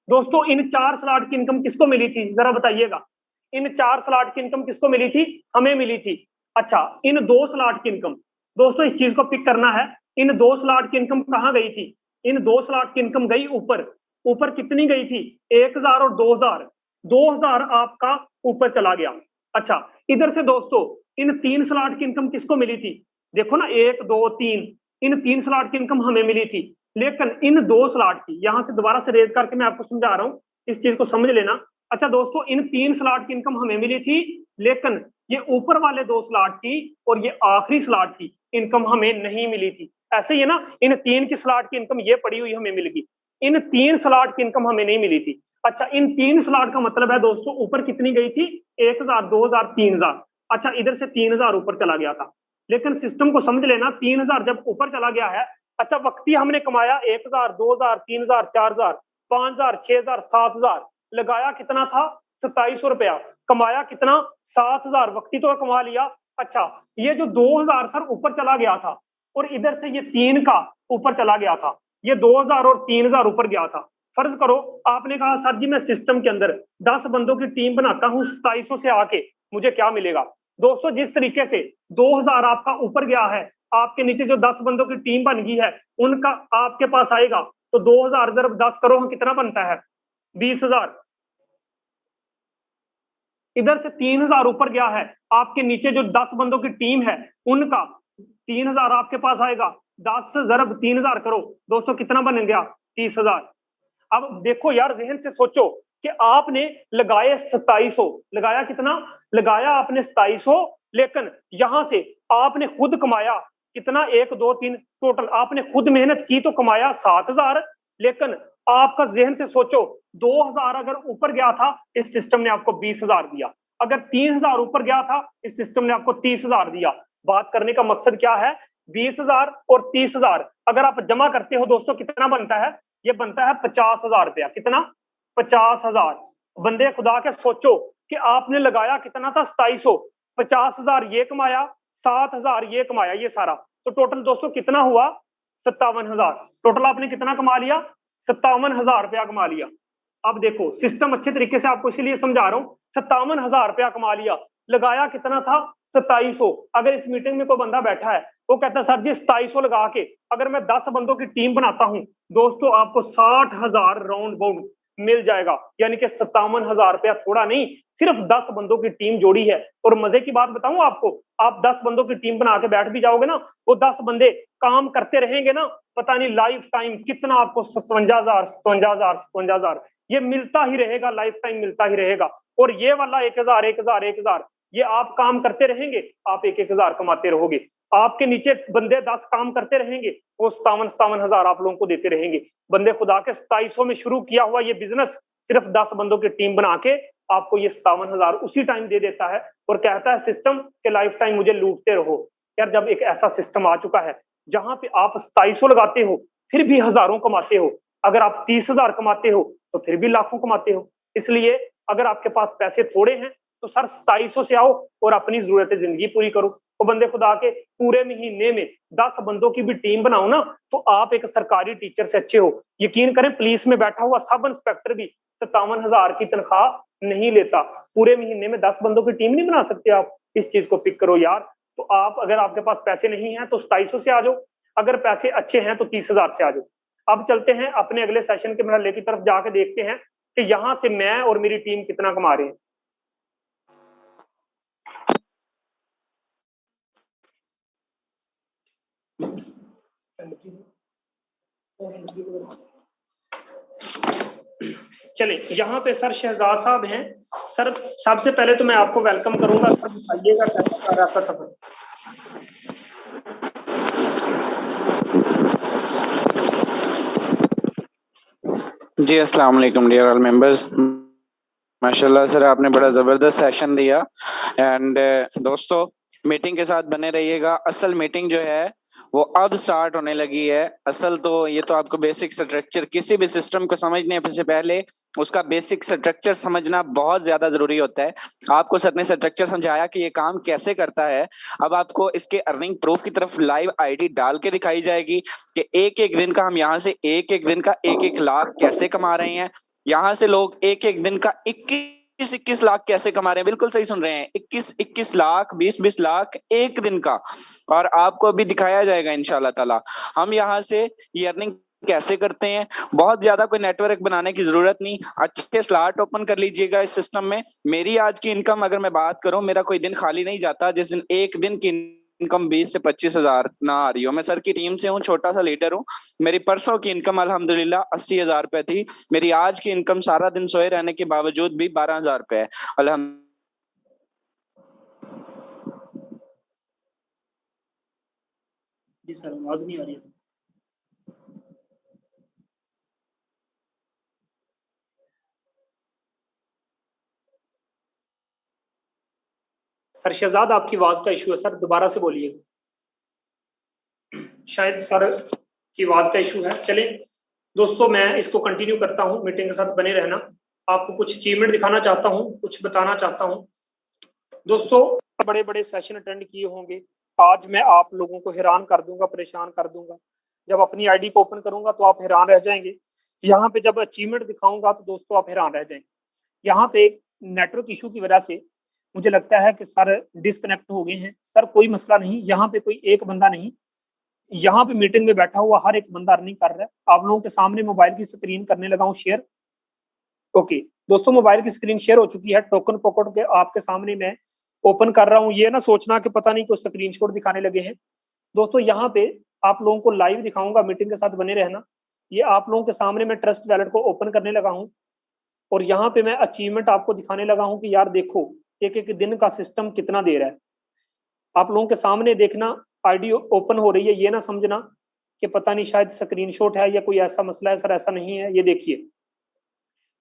दोस्तों। इन 4 स्लॉट की इनकम किसको मिली थी, जरा बताइएगा। इन 4 स्लॉट की इनकम किसको मिली थी? हमें मिली थी। अच्छा, इन 2 स्लॉट की इनकम दोस्तों, इस चीज को पिक करना है। इन 2 स्लॉट की इनकम कहां गई थी? इन 2 स्लॉट की इनकम गई ऊपर। ऊपर कितनी गई थी? 1000 और 2000, 2000 आपका ऊपर चला गया। अच्छा, इधर से दोस्तों इन 3 स्लॉट की इनकम किसको मिली थी? देखो ना, 1 2 3, इन 3 स्लॉट की इनकम हमें मिली थी। लेकिन इन 2 स्लॉट की, यहां से दोबारा से रेज करके मैं आपको समझा रहा हूं, इस चीज को समझ लेना। अच्छा दोस्तों, इन 3 स्लॉट की इनकम हमें मिली थी, लेकिन ये ऊपर वाले 2 स्लॉट की और ये आखिरी स्लॉट की इनकम हमें नहीं मिली थी। ऐसे ही है ना, इन 3 की स्लॉट की इनकम ये पड़ी हुई हमें मिल गई, इन 3 स्लॉट की इनकम हमें नहीं मिली थी। अच्छा, इन 3 स्लॉट का मतलब है दोस्तों ऊपर कितनी गई थी? 1000, 2000, 3000। अच्छा, इधर से 3000 ऊपर चला गया था, लेकिन सिस्टम को समझ लेना, 3000 जब ऊपर चला गया है, अच्छा वक्ती हमने कमाया 1000, 2000, 3000, 4000, 5000, 6000, 7000, लगाया कितना था? 2700 रुपया। कमाया कितना? 7000, वक्ती तो कमा लिया। अच्छा, ये जो 2000 सर ऊपर चला गया था, और इधर से ये 3 का ऊपर चला गया था, ये 2000 और 3000 ऊपर गया था। फर्ज करो आपने कहा सर जी मैं सिस्टम के अंदर 10 बंदों की टीम बनाता हूं 2700 से आके, मुझे क्या मिलेगा? दोस्तों जिस तरीके से 2000 आपका ऊपर गया है, आपके नीचे जो 10 बंदों की टीम बन गई है उनका आपके पास आएगा, तो 2000 जब 10 करो कितना बनता है? 20,000। इधर से 3000 ऊपर गया है, आपके नीचे जो 10 बंदों की टीम है उनका 3000 आपके पास आएगा। 10 जरब 3000 करो दोस्तों, कितना बन गया? 30,000। अब देखो यार, जहन से सोचो कि आपने लगाए 2700, लगाया कितना? लगाया आपने 2700, लेकिन यहां से आपने खुद कमाया कितना? 1 2 3, टोटल आपने खुद मेहनत की तो कमाया 7000। लेकिन आपका जहन से सोचो, 2000 अगर ऊपर गया था, इस सिस्टम ने आपको 20,000 दिया। अगर 3000 ऊपर गया था, इस सिस्टम ने आपको 30,000 दिया। बात करने का मकसद क्या है? 20,000 और 30,000 अगर आप जमा करते हो दोस्तों, कितना बनता है? ये बनता है 50,000 रुपया। कितना? 50,000। बंदे खुदा के सोचो कि आपने लगाया कितना था? 2700, 50,000 ये कमाया, 7,000 ये कमाया, ये सारा तो टोटल दोस्तों कितना हुआ? 57,000। टोटल आपने कितना कमा लिया? 57,000 रुपया कमा लिया। अब देखो सिस्टम अच्छे तरीके से आपको इसीलिए समझा रहा हूं, 57,000 रुपया कमा लिया, लगाया कितना था? 2700। अगर इस मीटिंग में कोई बंदा बैठा है, वो कहता है सर जी 2700 लगा के अगर मैं 10 बंदों की टीम बनाता हूं, दोस्तों आपको 60,000 राउंड बाउंड मिल जाएगा। यानी कि 57,000 रुपया थोड़ा नहीं, सिर्फ 10 बंदों की टीम जोड़ी है। और मजे की बात बताऊं आपको, आप 10 बंदों की टीम बना के बैठ भी जाओगे ना, वो 10 बंदे काम करते रहेंगे ना, पता नहीं लाइफ टाइम कितना आपको 57,000, 57,000, 57,000 ये मिलता ही रहेगा, लाइफ टाइम मिलता ही रहेगा। और ये वाला 1000, 1000, 1000, ये आप काम करते रहेंगे, आप 1,000 कमाते रहोगे। आपके नीचे बंदे 10 काम करते रहेंगे, वो 57 हजार आप लोगों को देते रहेंगे। बंदे खुदा के 2700 में शुरू किया हुआ ये बिजनेस सिर्फ 10 बंदों की टीम बना के आपको ये 57 हजार उसी टाइम दे देता है और कहता है सिस्टम के लाइफ टाइम मुझे लूटते रहो। यार जब एक ऐसा सिस्टम आ चुका है जहां पे आप 2700 लगाते हो फिर भी हजारों कमाते हो, अगर आप 30,000 कमाते हो तो फिर भी लाखों कमाते हो। इसलिए अगर आपके पास पैसे थोड़े हैं तो सर 2700 से आओ और अपनी जरूरतें जिंदगी पूरी करो। तो बंदे खुदा के पूरे महीने में 10 बंदों की भी टीम बनाओ ना तो आप एक सरकारी टीचर से अच्छे हो। यकीन करें पुलिस में बैठा हुआ सब इंस्पेक्टर भी 57,000 की तनख्वाह नहीं लेता। पूरे महीने में 10 बंदों की टीम नहीं बना सकते आप। इस चीज को पिक करो यार। तो आप अगर आपके पास पैसे नहीं है तो 2700 से आ जाओ, अगर पैसे अच्छे हैं तो 30,000 से आ जाओ। अब चलते हैं अपने अगले सेशन के मरहले की तरफ जाके देखते हैं कि यहां से मैं और मेरी टीम कितना कमा रहे हैं। चले यहाँ पे सर शहजाद साहब हैं। सर सबसे पहले तो मैं आपको वेलकम करूंगा, सर बताइएगा कैसा रहा आपका सफर। जी अस्सलाम वालेकुम डियर ऑल मेंबर्स। माशाल्लाह सर आपने बड़ा जबरदस्त सेशन दिया एंड दोस्तों मीटिंग के साथ बने रहिएगा। असल मीटिंग जो है वो अब स्टार्ट होने लगी है। असल तो ये तो आपको बेसिक स्ट्रक्चर, किसी भी सिस्टम को समझने से पहले उसका बेसिक स्ट्रक्चर समझना बहुत ज्यादा जरूरी होता है। आपको सर ने स्ट्रक्चर समझाया कि ये काम कैसे करता है। अब आपको इसके अर्निंग प्रूफ की तरफ लाइव आईडी डाल के दिखाई जाएगी कि एक एक दिन का हम यहाँ से एक एक दिन का 1-1 लाख कैसे कमा रहे हैं। यहाँ से लोग एक एक दिन का 21 लाख कैसे कमा रहे हैं। बिल्कुल सही सुन रहे हैं, 21 लाख, 20 लाख एक दिन का। और आपको अभी दिखाया जाएगा इंशाल्लाह ताला। हम यहाँ से ये अर्निंग कैसे करते हैं। बहुत ज्यादा कोई नेटवर्क बनाने की जरूरत नहीं, अच्छे स्लॉट ओपन कर लीजिएगा इस सिस्टम में। मेरी आज की इनकम अगर मैं बात करूं, मेरा कोई दिन खाली नहीं जाता जिस दिन एक दिन की इनकम 20 से 25 हजार ना आ रही हो। मैं सर की टीम से हूँ, छोटा सा लीडर हूँ। मेरी परसों की इनकम अल्हम्दुलिल्लाह 80,000 रुपए थी। मेरी आज की इनकम सारा दिन सोए रहने के बावजूद भी 12,000 रुपए है। अल्हम्दुलिल्लाह जी सर आवाज नहीं आ रही है। सर शहजाद आपकी आवाज का इशू है सर, दोबारा से बोलिए। शायद सर की आवाज का इशू है। चले दोस्तों मैं इसको कंटिन्यू करता हूँ, मीटिंग के साथ बने रहना। आपको कुछ अचीवमेंट दिखाना चाहता हूँ, कुछ बताना चाहता हूँ। दोस्तों बड़े बड़े सेशन अटेंड किए होंगे, आज मैं आप लोगों को हैरान कर दूंगा, परेशान कर दूंगा। जब अपनी आईडी को ओपन करूंगा तो आप हैरान रह जाएंगे। यहाँ पे जब अचीवमेंट दिखाऊंगा तो दोस्तों आप हैरान रह जाएंगे। यहाँ पे एक नेटवर्क इशू की वजह से मुझे लगता है कि सर डिस्कनेक्ट हो गए हैं। सर कोई मसला नहीं, यहाँ पे कोई एक बंदा नहीं, यहाँ पे मीटिंग में बैठा हुआ हर एक बंदा अर्निंग कर रहा है। आप लोगों के सामने मोबाइल की स्क्रीन करने लगा हूँ शेयर। ओके दोस्तों मोबाइल की स्क्रीन शेयर हो चुकी है, टोकन पकड़ के आपके सामने मैं ओपन कर रहा हूँ। ये ना सोचना कि पता नहीं कुछ स्क्रीनशॉट दिखाने लगे हैं। दोस्तों यहाँ पे आप लोगों को लाइव दिखाऊंगा, मीटिंग के साथ बने रहना। ये आप लोगों के सामने मैं ट्रस्ट वैलेट को ओपन करने लगा हूँ और यहाँ पे मैं अचीवमेंट आपको दिखाने लगा हूँ कि यार देखो एक एक दिन का सिस्टम कितना दे रहा है। आप लोगों के सामने देखना आईडी ओपन हो रही है, ये ना समझना कि पता नहीं शायद स्क्रीनशॉट है या कोई ऐसा मसला है। सर ऐसा नहीं है, ये देखिए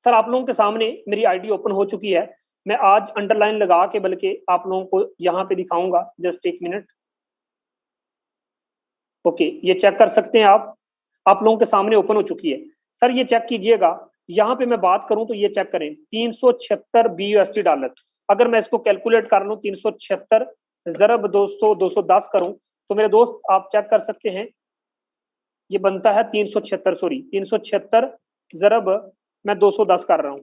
सर आप लोगों के सामने मेरी आईडी ओपन हो चुकी है। मैं आज अंडरलाइन लगा के बल्कि आप लोगों को यहाँ पे दिखाऊंगा, जस्ट एक मिनट। ओके ये चेक कर सकते हैं आप लोगों के सामने ओपन हो चुकी है। सर ये चेक कीजिएगा, यहाँ पे मैं बात करूं तो ये चेक करें 376 BUSD डॉलर। अगर मैं इसको कैलकुलेट कर लूं 376 जरब दोस्तों 210 करूं तो मेरे दोस्त आप चेक कर सकते हैं ये बनता है 376, सॉरी 376 जरब मैं 210 कर रहा हूं।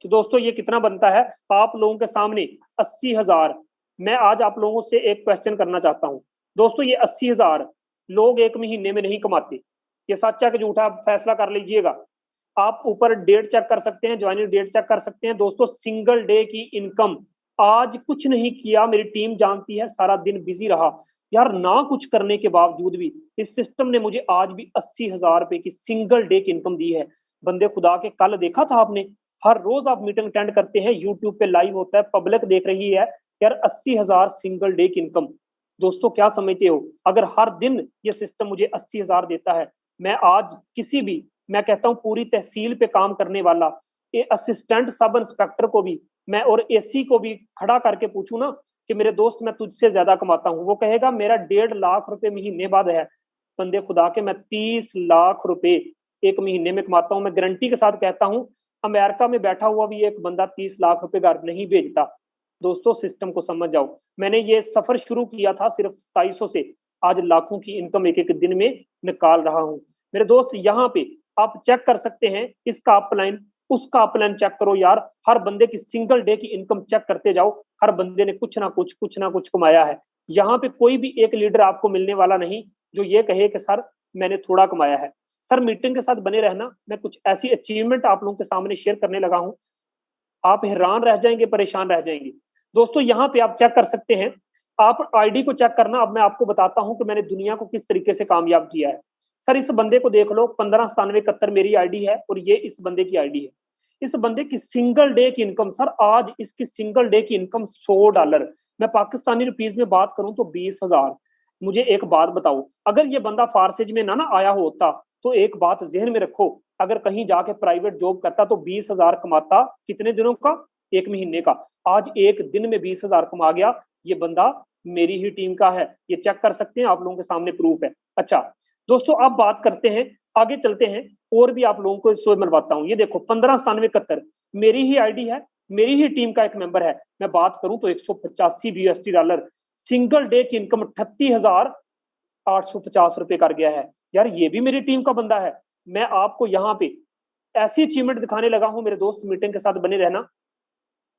तो दोस्तों ये कितना बनता है आप लोगों के सामने 80,000। मैं आज आप लोगों से एक क्वेश्चन करना चाहता हूं दोस्तों, ये 80,000 लोग एक महीने में नहीं कमाते। ये सच्चा कि झूठा आप फैसला कर लीजिएगा। आप ऊपर डेट चेक कर सकते हैं, ज्वाइनिंग डेट चेक कर सकते हैं। दोस्तों सिंगल डे की इनकम, आज कुछ नहीं किया, मेरी टीम जानती है, सारा दिन बिजी रहा यार, ना कुछ करने के बावजूद भी इस सिस्टम ने मुझे आज भी 80,000 रुपए की सिंगल डे की इनकम दी है। बंदे खुदा के कल देखा था आपने, हर रोज आप मीटिंग अटेंड करते हैं, यूट्यूब पे लाइव होता है, पब्लिक देख रही है यार, 80,000 सिंगल डे की इनकम। दोस्तों क्या समझते हो, अगर हर दिन ये सिस्टम मुझे 80,000 देता है, मैं आज किसी भी, मैं कहता हूँ पूरी तहसील पे काम करने वाला असिस्टेंट सब इंस्पेक्टर को भी मैं और एसी को भी खड़ा करके पूछूं ना कि मेरे दोस्त मैं तुझसे ज्यादा कमाता हूँ, वो कहेगा मेरा 1.5 लाख रुपए महीने बाद है। बंदे खुदा के, मैं 30 लाख रुपए एक महीने में कमाता हूँ। मैं गारंटी के साथ कहता हूँ अमेरिका में बैठा हुआ भी एक बंदा 30 लाख रुपए घर नहीं भेजता। दोस्तों सिस्टम को समझ जाओ। मैंने ये सफर शुरू किया था सिर्फ 2700 से, आज लाखों की इनकम एक एक दिन में निकाल रहा हूँ। मेरे दोस्त यहाँ पे आप चेक कर सकते हैं, इसका अपलाइन उसका अपलाइन चेक करो यार, हर बंदे की सिंगल डे की इनकम चेक करते जाओ, हर बंदे ने कुछ ना कुछ कमाया है। यहाँ पे कोई भी एक लीडर आपको मिलने वाला नहीं जो ये कहे कि सर मैंने थोड़ा कमाया है। सर मीटिंग के साथ बने रहना, मैं कुछ ऐसी अचीवमेंट आप लोगों के सामने शेयर करने लगा हूं, आप हैरान रह जाएंगे, परेशान रह जाएंगे। दोस्तों यहाँ पे आप चेक कर सकते हैं, आप आईडी को चेक करना। अब मैं आपको बताता हूं कि मैंने दुनिया को किस तरीके से कामयाब किया है। सर इस बंदे को देख लो, 159771 मेरी आईडी है और ये इस बंदे की आईडी है। इस बंदे की सिंगल डे की इनकम, सर आज इसकी सिंगल डे की इनकम $100, मैं पाकिस्तानी रुपीज में बात करूं तो 20,000। मुझे एक बात बताओ, अगर ये बंदा फारसेज में ना आया होता तो एक बात जहन में रखो, अगर कहीं जाके प्राइवेट जॉब करता तो 20,000 कमाता कितने दिनों का, एक महीने का। आज एक दिन में 20,000 कमा गया। ये बंदा मेरी ही टीम का है, ये चेक कर सकते हैं, आप लोगों के सामने प्रूफ है। अच्छा दोस्तों अब बात करते हैं, आगे चलते हैं और भी आप लोगों को इससे मिलवाता हूं। ये देखो 159771 मेरी ही आईडी है, मेरी ही टीम का एक मेंबर है। मैं बात करूं तो $185 सिंगल डे की इनकम 38,850 रुपए कर गया है। यार ये भी मेरी टीम का बंदा है। मैं आपको यहाँ पे ऐसी अचीवमेंट दिखाने लगा हूं मेरे दोस्त, मीटिंग के साथ बने रहना।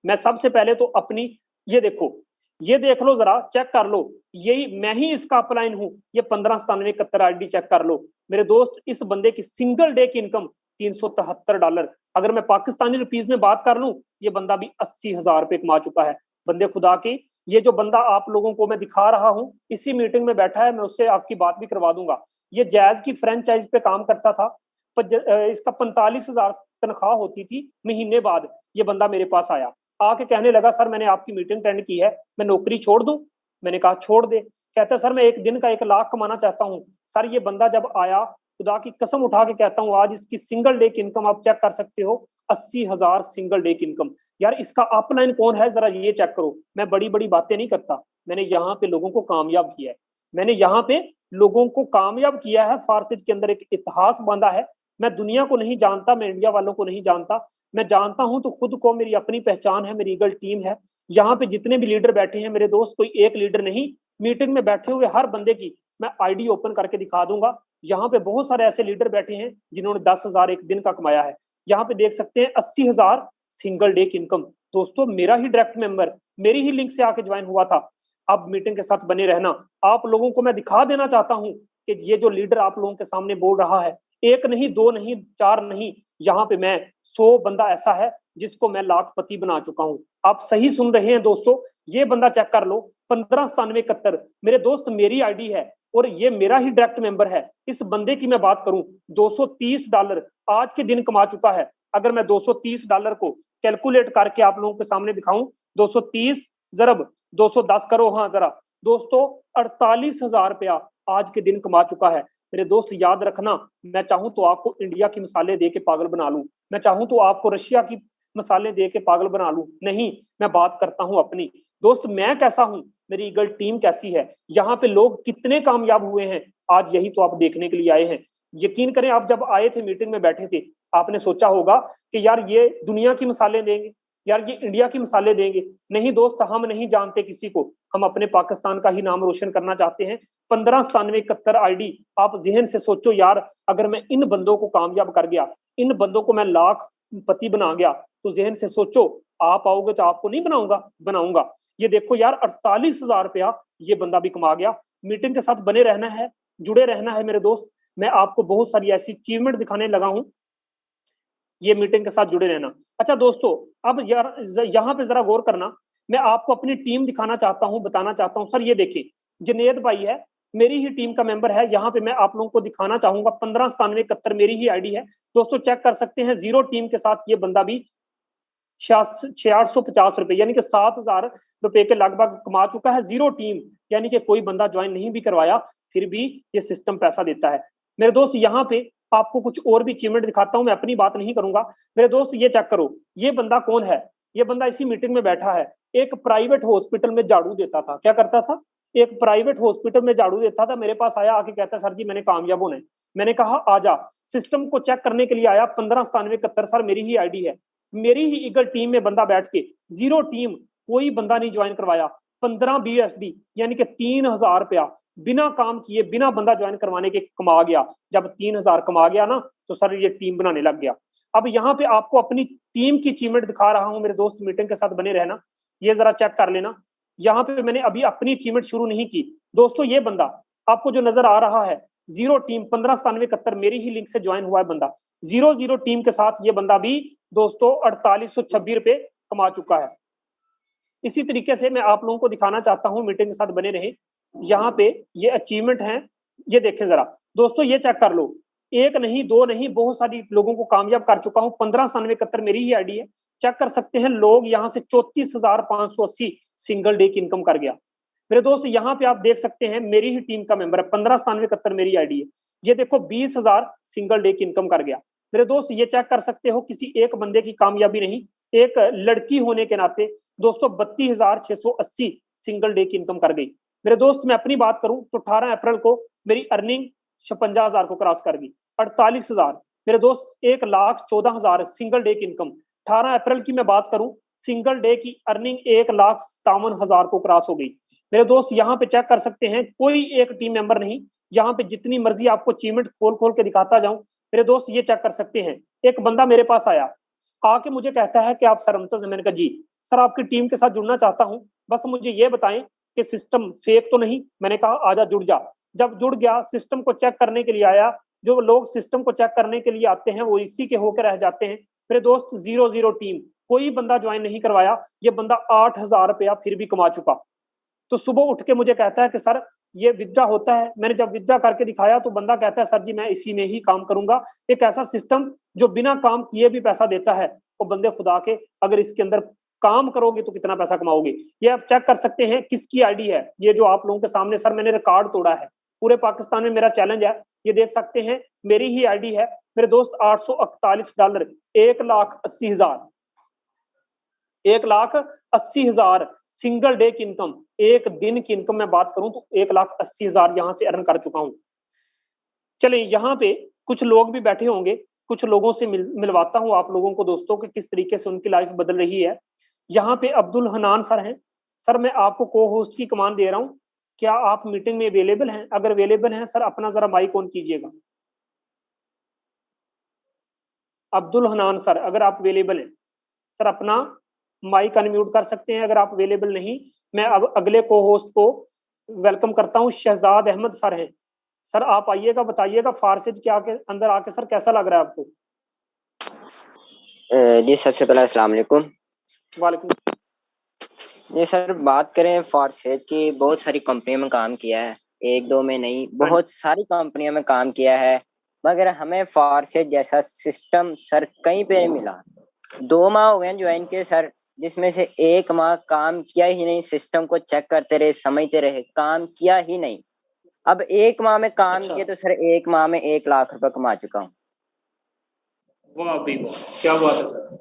मैं सबसे पहले तो अपनी, ये देखो, ये देख लो जरा, चेक कर लो, यही मैं ही इसका अपलाइन हूं। ये 159771 आईडी चेक कर लो मेरे दोस्त। इस बंदे की सिंगल डे की इनकम $373। अगर मैं पाकिस्तानी रुपीज में बात कर लूं, ये बंदा भी 80,000 रुपए कमा चुका है। बंदे खुदा की, ये जो बंदा आप लोगों को मैं दिखा रहा हूं इसी मीटिंग में बैठा है, मैं उससे आपकी बात भी करवा दूंगा। ये जैज की फ्रेंचाइज पे काम करता था, इसका 45,000 तनख्वाह होती थी महीने बाद। ये बंदा मेरे पास आया, आके कहने लगा सर मैंने आपकी मीटिंग अटेंड की है, मैं नौकरी छोड़ दूं। मैंने कहा छोड़ दे। कहता सर मैं एक दिन का 1 लाख कमाना चाहता हूं। सर ये बंदा जब आया, खुदा की कसम उठा के कहता हूं, आज इसकी सिंगल डे की इनकम आप चेक कर सकते हो, 80,000 सिंगल डे की इनकम। यार इसका अपलाइन कौन है जरा ये चेक करो। मैं बड़ी बड़ी बातें नहीं करता, मैंने यहाँ पे लोगों को कामयाब किया है, मैंने यहाँ पे लोगों को कामयाब किया है। फारसेज के अंदर एक इतिहास बांधा है। मैं दुनिया को नहीं जानता, मैं इंडिया वालों को नहीं जानता, मैं जानता हूं तो खुद को, मेरी अपनी पहचान है, मेरी ईगल टीम है। यहाँ पे जितने भी लीडर बैठे हैं मेरे दोस्त, कोई एक लीडर नहीं, मीटिंग में बैठे हुए हर बंदे की मैं आईडी ओपन करके दिखा दूंगा। यहाँ पे बहुत सारे ऐसे लीडर बैठे हैं जिन्होंने 10,000 एक दिन का कमाया है। यहाँ पे देख सकते हैं 80,000 सिंगल डे की इनकम। दोस्तों मेरा ही डायरेक्ट मेंबर, मेरी ही लिंक से आके ज्वाइन हुआ था। अब मीटिंग के साथ बने रहना। आप लोगों को मैं दिखा देना चाहता हूँ कि ये जो लीडर आप लोगों के सामने बोल रहा है, एक नहीं, दो नहीं, चार नहीं, यहाँ पे मैं 100 बंदा ऐसा है जिसको मैं लाखपति बना चुका हूं। आप सही सुन रहे हैं दोस्तों, ये बंदा चेक कर लो, 159771 मेरे दोस्त मेरी आईडी है और ये मेरा ही डायरेक्ट मेंबर है। इस बंदे की मैं बात करूं, $230 आज के दिन कमा चुका है। अगर मैं $230 को कैलकुलेट करके आप लोगों के सामने दिखाऊं, 230 ज़रब 210 करो, हाँ जरा दोस्तों, 48,000 रुपया आज के दिन कमा चुका है। मेरे दोस्त याद रखना, मैं चाहूं तो आपको इंडिया की मिसालें दे के पागल बना लूं, मैं चाहूं तो आपको रशिया की मिसालें दे के पागल बना लूं, नहीं, मैं बात करता हूं अपनी। दोस्त मैं कैसा हूं, मेरी ईगल टीम कैसी है, यहाँ पे लोग कितने कामयाब हुए हैं, आज यही तो आप देखने के लिए आए हैं। यकीन करें, आप जब आए थे मीटिंग में बैठे थे, आपने सोचा होगा कि यार ये दुनिया की मिसालें देंगे, यार ये इंडिया की मिसालें देंगे। नहीं दोस्त, हम नहीं जानते किसी को, हम अपने पाकिस्तान का ही नाम रोशन करना चाहते हैं। 159771 आईडी, आप जहन से सोचो यार, अगर मैं इन बंदों को कामयाब कर गया, इन बंदों को मैं लाखपति बना गया, तो जहन से सोचो आप आओगे तो आपको नहीं बनाऊंगा। ये देखो यार, 48,000 रुपया ये बंदा भी कमा गया। मीटिंग के साथ बने रहना है, जुड़े रहना है मेरे दोस्त। मैं आपको बहुत सारी ऐसी अचीवमेंट दिखाने लगा हूं, ये मीटिंग के साथ जुड़े रहना। अच्छा दोस्तों, अब यार यहाँ पे जरा गौर करना, मैं आपको अपनी टीम दिखाना चाहता हूँ, बताना चाहता हूँ। सर ये देखिए, जुनेद भाई है, मेरी ही टीम का मेंबर है। यहाँ पे मैं आप लोगों को दिखाना चाहूंगा, 159771 मेरी ही आईडी है। दोस्तों चेक कर सकते हैं, जीरो टीम के साथ ये बंदा भी 6,850 यानी कि 7,000 रुपए के लगभग कमा चुका है। जीरो टीम यानी कि कोई बंदा ज्वाइन नहीं भी करवाया फिर भी ये सिस्टम पैसा देता है। मेरे दोस्त यहाँ पे आपको कुछ और भी अचीवमेंट दिखाता हूं, मैं अपनी बात नहीं करूंगा। मेरे दोस्त ये चेक करो, ये बंदा कौन है? ये बंदा इसी मीटिंग में बैठा है, एक प्राइवेट हॉस्पिटल में झाड़ू देता था। क्या करता था? एक प्राइवेट हॉस्पिटल में झाड़ू देता था। मेरे पास आया, आके कहता सर जी मैंने कामयाब होना है। मैंने कहा आजा, सिस्टम को चेक करने के लिए आया। 159771 सर मेरी ही आईडी है, मेरी ही ईगल टीम में बंदा बैठ के जीरो टीम, कोई बंदा नहीं ज्वाइन करवाया। 15 BSD यानी कि 3,000 रुपया बिना काम किए, बिना बंदा ज्वाइन करवाने के कमा गया। जब 3,000 कमा गया ना तो सर ये टीम बनाने लग गया। अब यहाँ पे आपको अपनी टीम की अचीवमेंट दिखा रहा हूं मेरे दोस्त, मीटिंग के साथ बने रहना। ये जरा चेक कर लेना, यहाँ पे मैंने अभी अपनी अचीवमेंट शुरू नहीं की दोस्तों। ये बंदा आपको जो नजर आ रहा है जीरो टीम 159771 मेरी ही लिंक से ज्वाइन हुआ है बंदा। जीरो टीम के साथ ये बंदा भी दोस्तों 4826 रुपए कमा चुका है। इसी तरीके से मैं आप लोगों को दिखाना चाहता हूं, मीटिंग के साथ बने रहे। यहाँ पे ये अचीवमेंट है, ये देखें जरा दोस्तों, ये चेक कर लो। एक नहीं, दो नहीं, बहुत सारी लोगों को कामयाब कर चुका हूं। 159771 मेरी ही आईडी है, चेक कर सकते हैं लोग। यहाँ से 34,580 सिंगल डे की इनकम कर गया। मेरे दोस्त यहाँ पे आप देख सकते हैं मेरी ही टीम का मेंबर है, 159771 मेरी आईडी है। ये देखो 20,000 सिंगल डे की इनकम कर गया। मेरे दोस्त ये चेक कर सकते हो, किसी एक बंदे की कामयाबी नहीं, एक लड़की होने के नाते दोस्तों 32,680 सिंगल डे की इनकम कर गई। मेरे दोस्त मैं अपनी बात करूं तो 18 अप्रैल को मेरी अर्निंग 56,000 को क्रॉस कर गई। 48,000 मेरे दोस्त 1,14,000 सिंगल डे की इनकम। 18 अप्रैल की मैं बात करूं, सिंगल डे की अर्निंग 1,57,000 को क्रॉस हो गई। मेरे दोस्त यहाँ पे चेक कर सकते हैं, कोई एक टीम मेंबर नहीं, यहाँ पे जितनी मर्जी आपको अचीवमेंट खोल खोल के दिखाता जाऊं। मेरे दोस्त ये चेक कर सकते हैं, एक बंदा मेरे पास आया, आके मुझे कहता है कि आप सर मुमताज हैं। मैंने कहा जी सर, आपकी टीम के साथ जुड़ना चाहता हूं, बस मुझे ये बताएं कि सिस्टम फेक तो नहीं। मैंने कहा आजा जुड़ जा। जब जुड़ गया, सिस्टम को चेक करने के लिए आया। जो लोग सिस्टम को चेक करने के लिए आते हैं वो इसी के होकर रह जाते हैं। मेरे दोस्त जीरो टीम, कोई बंदा ज्वाइन नहीं करवाया। ये बंदा 8,000 रुपया फिर भी कमा चुका। तो सुबह उठ के मुझे कहता है कि सर ये विद्या होता है। मैंने जब विद्या करके दिखाया तो बंदा कहता है सर जी मैं इसी में ही काम करूंगा। एक ऐसा सिस्टम जो बिना काम किए भी पैसा देता है। वो बंदे खुदा के, अगर इसके अंदर काम करोगे तो कितना पैसा कमाओगे। ये आप चेक कर सकते हैं किसकी आईडी है। ये जो आप लोगों के सामने, सर मैंने रिकॉर्ड तोड़ा है, पूरे पाकिस्तान में मेरा चैलेंज है। ये देख सकते हैं मेरी ही आईडी है मेरे दोस्त। $841, 1,80,000, 1,80,000 सिंगल डे की इनकम। एक दिन की इनकम मैं बात करूं तो 1,80,000 यहां से अर्न कर चुका हूं। चलिए यहाँ पे कुछ लोग भी बैठे होंगे, कुछ लोगों से मिलवाता हूं आप लोगों को दोस्तों कि किस तरीके से उनकी लाइफ बदल रही है। यहाँ पे अब्दुल हनान सर हैं। सर मैं आपको को होस्ट की कमांड दे रहा हूँ, क्या आप मीटिंग में अवेलेबल हैं? अगर अवेलेबल हैं सर अपना जरा माइक ऑन कीजिएगा। अब्दुल हनान सर अगर आप अवेलेबल हैं सर अपना माइक अनम्यूट कर सकते हैं। अगर आप अवेलेबल नहीं, मैं अब अगले को होस्ट को वेलकम करता हूँ। शहजाद अहमद सर हैं। सर आप आइएगा, बताइएगा फारसेज के आके अंदर आके सर कैसा लग रहा है आपको? जी सबसे पहले अस्सलाम वालेकुम। वालेकुम। जी सर बात करें फारसेज की, बहुत सारी कंपनियों में काम किया है, एक दो में नहीं, बहुत सारी कंपनियों में काम किया है, मगर हमें फारसेज जैसा सिस्टम सर कहीं पे नहीं मिला। 2 माह हो गए ज्वाइन के सर, जिसमें से 1 माह काम किया ही नहीं। सिस्टम को चेक करते रहे, समझते रहे, काम किया ही नहीं। अब 1 माह में काम किए तो सर 1 माह में 1 लाख रुपए कमा चुका हूँ। वाह भाई वाह, क्या बात है सर।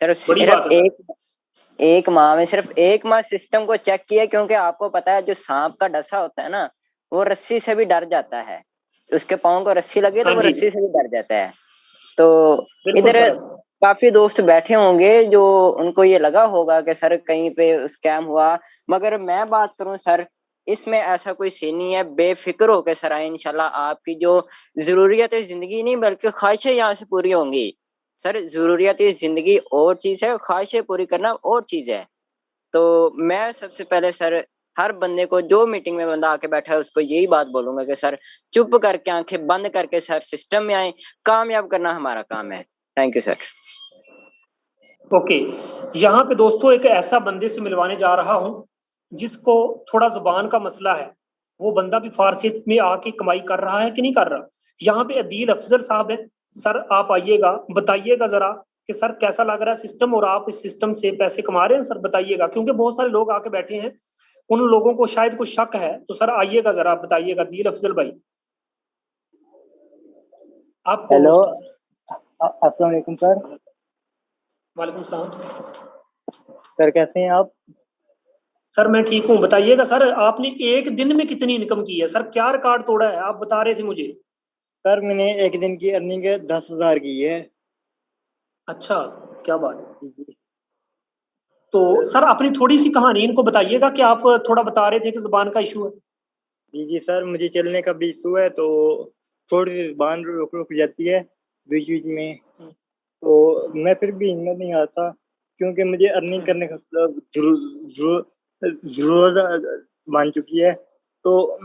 सर सिर्फ एक माह में, सिर्फ 1 माह सिस्टम को चेक किया। क्योंकि आपको पता है जो सांप का डसा होता है ना, वो रस्सी से भी डर जाता है। उसके पाँव को रस्सी लगे तो वो रस्सी से भी डर जाता है। तो इधर काफी दोस्त बैठे होंगे जो उनको ये लगा होगा कि सर कहीं पे स्कैम हुआ, मगर मैं बात करूं सर इसमें ऐसा कोई सीन नहीं है। बेफिक्र होकर सर आए, इंशाल्लाह आपकी जो जरूरियत है जिंदगी नहीं बल्कि ख्वाहिशें यहाँ से पूरी होंगी। सर जरूरियत जिंदगी और चीज है, ख्वाहिशें पूरी करना और चीज है। तो मैं सबसे पहले सर हर बंदे को, जो मीटिंग में बंदा आके बैठा है, उसको यही बात बोलूंगा कि सर चुप करके आंखें बंद करके सर सिस्टम में आए, कामयाब करना हमारा काम है। Thank you sir. ओके, यहाँ पे दोस्तों एक ऐसा बंदे से मिलवाने जा रहा हूँ जिसको थोड़ा जुबान का मसला है। वो बंदा भी फारसी में आके कमाई कर रहा है कि नहीं कर रहा। यहाँ पे अदील अफजल साहब है। सर आप आइएगा, बताइएगा जरा कि सर कैसा लग रहा है सिस्टम और आप इस सिस्टम से पैसे कमा रहे हैं सर, बताइएगा, क्योंकि बहुत सारे लोग आके बैठे हैं, उन लोगों को शायद कुछ शक है, तो सर आइएगा जरा आप बताइएगा। दिल अफजल भाई आप हेलो, अस्सलाम वालेकुम सर। वालेकुम सलाम सर कैसे हैं आप? सर मैं ठीक हूँ, बताइएगा सर आपने एक दिन में कितनी इनकम की है सर, क्या रिकॉर्ड तोड़ा है आप बता रहे थे मुझे। सर मैंने एक दिन की अर्निंग 10,000 की है। अच्छा, क्या बात है। तो सर अपनी थोड़ी सी कहानी इनको बताइएगा कि आप थोड़ा बता रहे थे कि जुबान का इशू है। जी जी सर, मुझे चलने का भी इशू है, तो थोड़ी सी जुबान रुक रुक जाती है बीच बीच में, तो मैं फिर भी हिम्मत नहीं आता, क्योंकि मुझे अर्निंग करने का जरूरत बन चुकी है। तो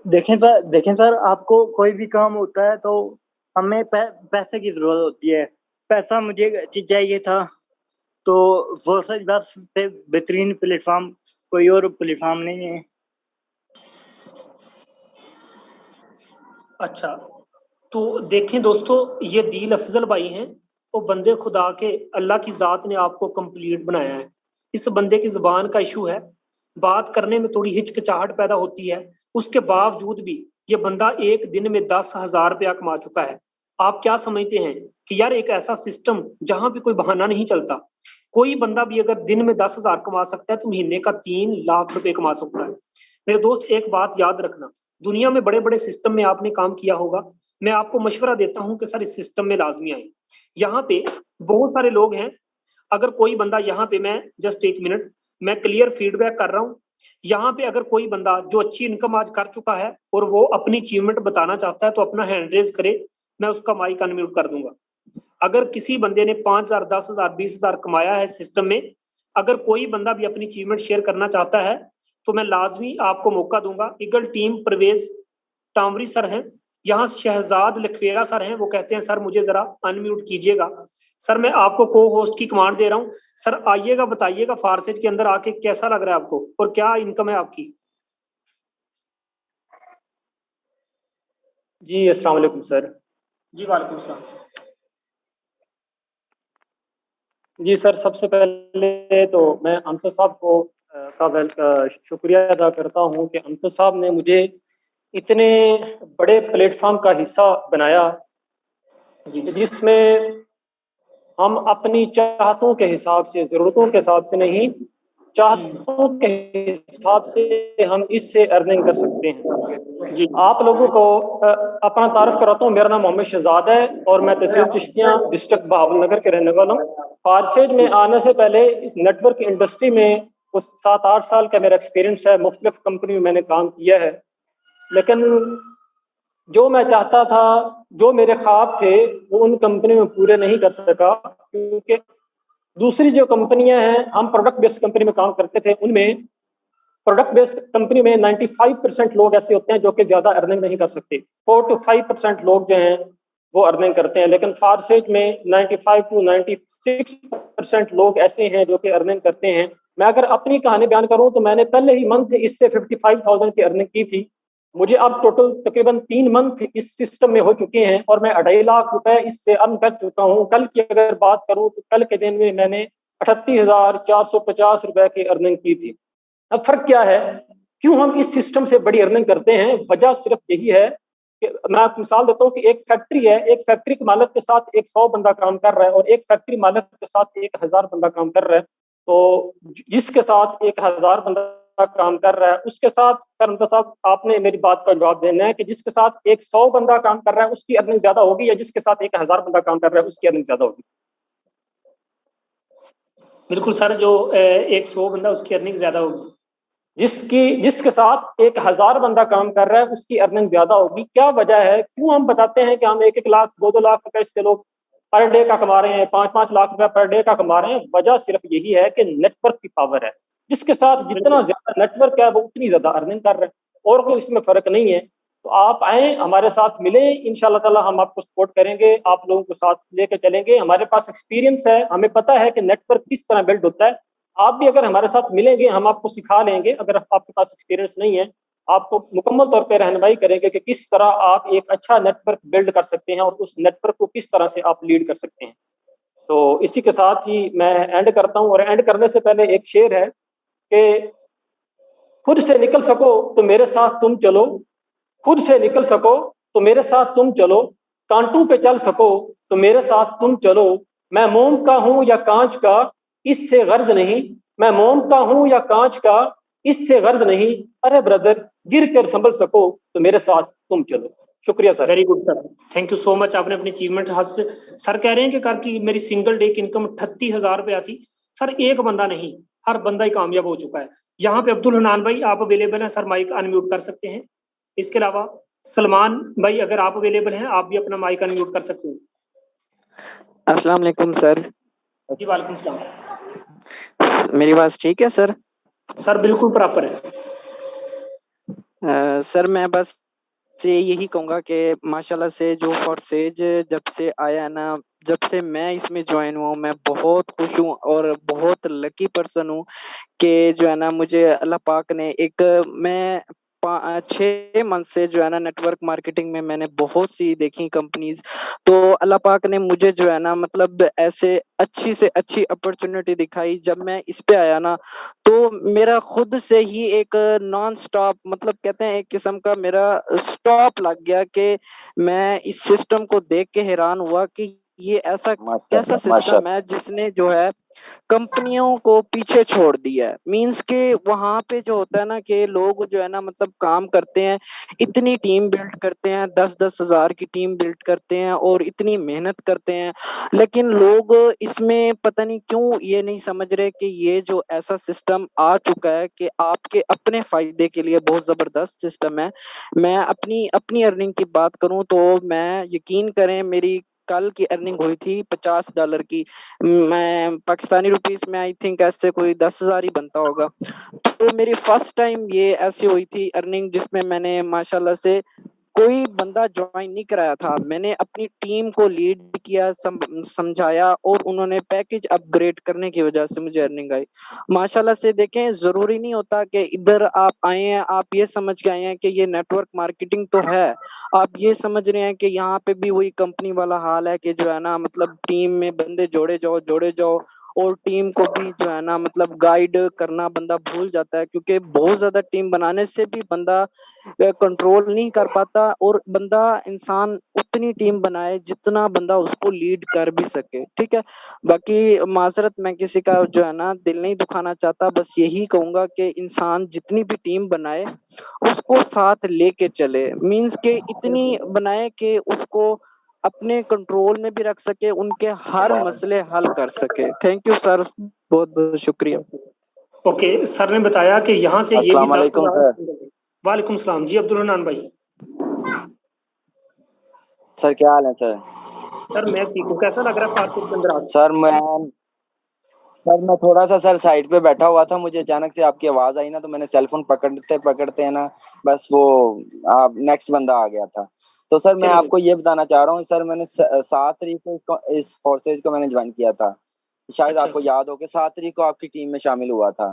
देखें सर, आपको कोई भी काम होता है तो हमें पैसे की जरूरत होती है। पैसा मुझे चाहिए था, तो वो सच बात से बेहतरीन प्लेटफॉर्म कोई और प्लेटफॉर्म नहीं है। अच्छा, तो देखें दोस्तों, ये दिल अफजल भाई हैं, वो बंदे खुदा के, अल्लाह की जात ने आपको कंप्लीट बनाया है। इस बंदे की जुबान का इशू है, बात करने में थोड़ी हिचकिचाहट पैदा होती है, उसके बावजूद भी ये बंदा एक दिन में 10,000 रुपया कमा चुका है। आप क्या समझते हैं कि यार एक ऐसा सिस्टम जहां पे कोई बहाना नहीं चलता, कोई बंदा भी अगर दिन में 10,000 कमा सकता है तो महीने का 3 लाख रुपए कमा सकता है। मेरे दोस्त एक बात याद रखना, दुनिया में बड़े बड़े सिस्टम में आपने काम किया होगा, मैं आपको मशवरा देता हूं कि सर इस सिस्टम में लाजमी आए। यहाँ पे बहुत सारे लोग हैं, अगर कोई बंदा यहाँ पे, मैं जस्ट 1 मिनट, मैं क्लियर फीडबैक कर रहा हूँ। यहाँ पे अगर कोई बंदा जो अच्छी इनकम आज कर चुका है और वो अपनी अचीवमेंट बताना चाहता है तो अपना हैंड रेज करे, मैं उसका माइक अनम्यूट कर दूंगा। अगर किसी बंदे ने 5,000, 10,000, 20,000 कमाया है सिस्टम में, अगर कोई बंदा भी अपनी अचीवमेंट शेयर करना चाहता है तो मैं लाजमी आपको मौका दूंगा। ईगल टीम परवेज टामरी सर हैं, यहाँ शहजाद लखवेरा सर हैं, वो कहते हैं सर मुझे जरा अनम्यूट कीजिएगा। सर मैं आपको को होस्ट की कमांड दे रहा हूँ, सर आइएगा, बताइएगा फारसेज के अंदर आके कैसा लग रहा है आपको और क्या इनकम है आपकी। जी अस्सलाम वालेकुम सर। जी वालेकुम सलाम। जी सर, सबसे पहले तो मैं अमजद साहब को का शुक्रिया अदा करता हूँ कि अमजद साहब ने मुझे इतने बड़े प्लेटफॉर्म का हिस्सा बनाया जिसमें हम अपनी चाहतों के हिसाब से, ज़रूरतों के हिसाब से नहीं, चाहतों के हिसाब से हम इससे अर्निंग कर सकते हैं। जी आप लोगों को अपना तारुफ कराता हूँ। मेरा नाम मोहम्मद शहजाद है और मैं तहसील चिश्तियाँ, डिस्ट्रिक्ट बहावलनगर के रहने वाला हूँ। फारसेज में आने से पहले इस नेटवर्क इंडस्ट्री में कुछ 7-8 साल का मेरा एक्सपीरियंस है, मुख्तलिफ कंपनी में मैंने काम किया है, लेकिन जो मैं चाहता था, जो मेरे ख्वाब थे, वो उन कंपनी में पूरे नहीं कर सका, क्योंकि दूसरी जो कंपनियां हैं, हम प्रोडक्ट बेस्ड कंपनी में काम करते थे, उनमें प्रोडक्ट बेस्ड कंपनी में 95% लोग ऐसे होते हैं जो कि ज्यादा अर्निंग नहीं कर सकते। 4 to 5% लोग जो हैं वो अर्निंग करते हैं, लेकिन फारसेज में 95 to 96% लोग ऐसे हैं जो कि अर्निंग करते हैं। मैं अगर अपनी कहानी बयान करूं तो मैंने पहले ही मंथ इससे 55,000 की अर्निंग की थी। मुझे अब टोटल तकरीबन 3 मंथ इस सिस्टम में हो चुके हैं और मैं 2.5 लाख रुपए इससे अर्न कर चुका हूं। कल की अगर बात करूं तो कल के दिन में मैंने 38,450 रुपए की अर्निंग की थी। अब फर्क क्या है, क्यों हम इस सिस्टम से बड़ी अर्निंग करते हैं? वजह सिर्फ यही है कि मैं आपको मिसाल देता हूँ कि एक फैक्ट्री है, एक फैक्ट्री के मालिक के साथ 100 बंदा काम कर रहा है और एक फैक्ट्री मालिक के साथ 1,000 बंदा काम कर रहा है। तो जिसके साथ 1,000 बंदा काम कर रहा है उसके साथ, सर अमजद साहब आपने मेरी बात का जवाब देना है कि जिसके साथ 100 बंदा काम कर रहा है उसकी अर्निंग ज्यादा होगी या जिसके साथ 1,000 बंदा काम कर रहा है उसकी अर्निंग ज्यादा होगी? बिल्कुल सर, जो 100 बंदा उसकी अर्निंग ज्यादा होगी। जिसके साथ 1,000 बंदा काम कर रहा है उसकी अर्निंग ज्यादा होगी। क्या वजह है, क्यों हम बताते हैं कि हम 1-1 लाख 2-2 लाख रुपए इससे लोग पर डे का कमा रहे हैं, 5-5 लाख रुपए पर डे का कमा रहे हैं? वजह सिर्फ यही है कि नेटवर्क की पावर है। जिसके साथ जितना ज्यादा नेटवर्क है वो उतनी ज्यादा अर्निंग कर रहे हैं, और कोई इसमें फर्क नहीं है। तो आप आए, हमारे साथ मिले, इंशाल्लाह ताला हम आपको सपोर्ट करेंगे, आप लोगों को साथ लेके चलेंगे। हमारे पास एक्सपीरियंस है, हमें पता है कि नेटवर्क किस तरह बिल्ड होता है। आप भी अगर हमारे साथ मिलेंगे हम आपको सिखा लेंगे। अगर आपके पास एक्सपीरियंस नहीं है आपको मुकम्मल तौर पे रहनुमाई करेंगे कि किस तरह आप एक अच्छा नेटवर्क बिल्ड कर सकते हैं और उस नेटवर्क को किस तरह से आप लीड कर सकते हैं। तो इसी के साथ ही मैं एंड करता हूं, और एंड करने से पहले एक शेर है कि खुद से निकल सको तो मेरे साथ तुम चलो, खुद से निकल सको तो मेरे साथ तुम चलो, कांटों पे चल सको तो मेरे साथ तुम चलो, मैं मोम का हूं या कांच का इससे गर्ज नहीं, मैं मोम का हूं या कांच का इससे गर्ज नहीं, अरे ब्रदर गिर कर संभल सको तो मेरे साथ तुम चलो। शुक्रिया sir. Very good sir, thank you so much, आपने अपनी अचीवमेंट हासिल। सर कह रहे हैं कि कर की मेरी सिंगल डे की इनकम 38,000 रुपए आती। सर एक बंदा नहीं, हर बंदा ही कामयाब हो चुका है। यहाँ पे अब्दुल हनान भाई आप अवेलेबल हैं सर, माइक अनम्यूट कर सकते हैं। इसके अलावा सलमान भाई अगर आप अवेलेबल हैं आप भी अपना माइक अनम्यूट कर सकते हैं। अस्सलाम वालेकुम सर। जी वालेकुम सलाम। मेरी आवाज ठीक है सर? सर बिल्कुल प्रॉपर है। सर मैं बस से यही कहूंगा कि माशाल्लाह से जो फोर्सेज जब से आया ना, जब से मैं इसमें ज्वाइन हुआ हूं, मैं बहुत खुश हूँ और बहुत लकी पर्सन हूँ कि जो है ना मुझे अल्लाह पाक ने एक, मैं 6 मंथ से जो है ना नेटवर्क मार्केटिंग में मैंने बहुत सी देखी कंपनीज, तो अल्लाह पाक ने मुझे जो है ना मतलब ऐसे अच्छी से अच्छी अपॉर्चुनिटी दिखाई। जब मैं इस पे आया ना तो मेरा खुद से ही एक नॉन स्टॉप, मतलब कहते हैं एक किस्म का मेरा स्टॉप लग गया कि मैं इस सिस्टम को देख के हैरान हुआ कि ये ऐसा कैसा सिस्टम है जिसने जो है कंपनियों को पीछे छोड़ दिया है। मींस के वहां पे जो होता है ना कि लोग जो है ना मतलब काम करते हैं, इतनी टीम बिल्ड करते हैं, 10-10 हजार की टीम बिल्ड करते हैं और इतनी मेहनत करते हैं, लेकिन लोग इसमें पता नहीं क्यों ये नहीं समझ रहे कि ये जो ऐसा सिस्टम आ चुका है कि आपके अपने फायदे के लिए बहुत जबरदस्त सिस्टम है। मैं अपनी अपनी अर्निंग की बात करूं तो मैं, यकीन करें, मेरी कल की अर्निंग हुई थी $50 की। मैं पाकिस्तानी रुपीस में आई थिंक ऐसे कोई 10,000 ही बनता होगा। तो मेरी फर्स्ट टाइम ये ऐसी हुई थी अर्निंग जिसमें मैंने माशाल्लाह से कोई बंदा ज्वाइन नहीं कराया था, मैंने अपनी टीम को लीड किया, समझाया और उन्होंने पैकेज अपग्रेड करने की वजह से मुझे अर्निंग आई माशाल्लाह से। देखें, जरूरी नहीं होता कि इधर आप आए हैं आप ये समझ के आए हैं कि ये नेटवर्क मार्केटिंग तो है, आप ये समझ रहे हैं कि यहाँ पे भी वही कंपनी वाला हाल है कि जो है ना मतलब टीम में बंदे जोड़े जाओ और टीम को भी जो है ना मतलब गाइड करना बंदा भूल जाता है, क्योंकि बहुत ज्यादा टीम बनाने से भी बंदा कंट्रोल नहीं कर पाता और बंदा, इंसान उतनी टीम बनाए जितना बंदा उसको लीड कर भी सके। ठीक है, बाकी माजरत, मैं किसी का जो है ना दिल नहीं दुखाना चाहता, बस यही कहूंगा कि इंसान जितनी भी टीम बनाए उसको साथ लेके चले, मींस के इतनी बनाए कि उसको अपने कंट्रोल में भी रख सके, उनके हर मसले हल कर सके। थैंक यू सर, बहुत बहुत शुक्रिया। ओके, सर ने बताया कि यहाँ से ये भी अस्सलाम वालेकुम 10,000। वालेकुम सलाम जी अब्दुल हनान भाई। सर, क्या हाल है सर? सर मैं ठीक हूँ, कैसा लग रहा है फारसी के अंदर आज? सर मैं थोड़ा सा सर साइड पे बैठा हुआ था, मुझे अचानक से आपकी आवाज आई ना तो मैंने सेलफोन पकड़ते पकड़ते है ना बस वो आप नेक्स्ट बंदा आ गया था। तो सर मैं आपको ये बताना चाह रहा हूँ सर, मैंने 7 तारीख को इस फोर्सेज को मैंने ज्वाइन किया था, शायद अच्छा। आपको याद हो कि 7 तारीख को आपकी टीम में शामिल हुआ था।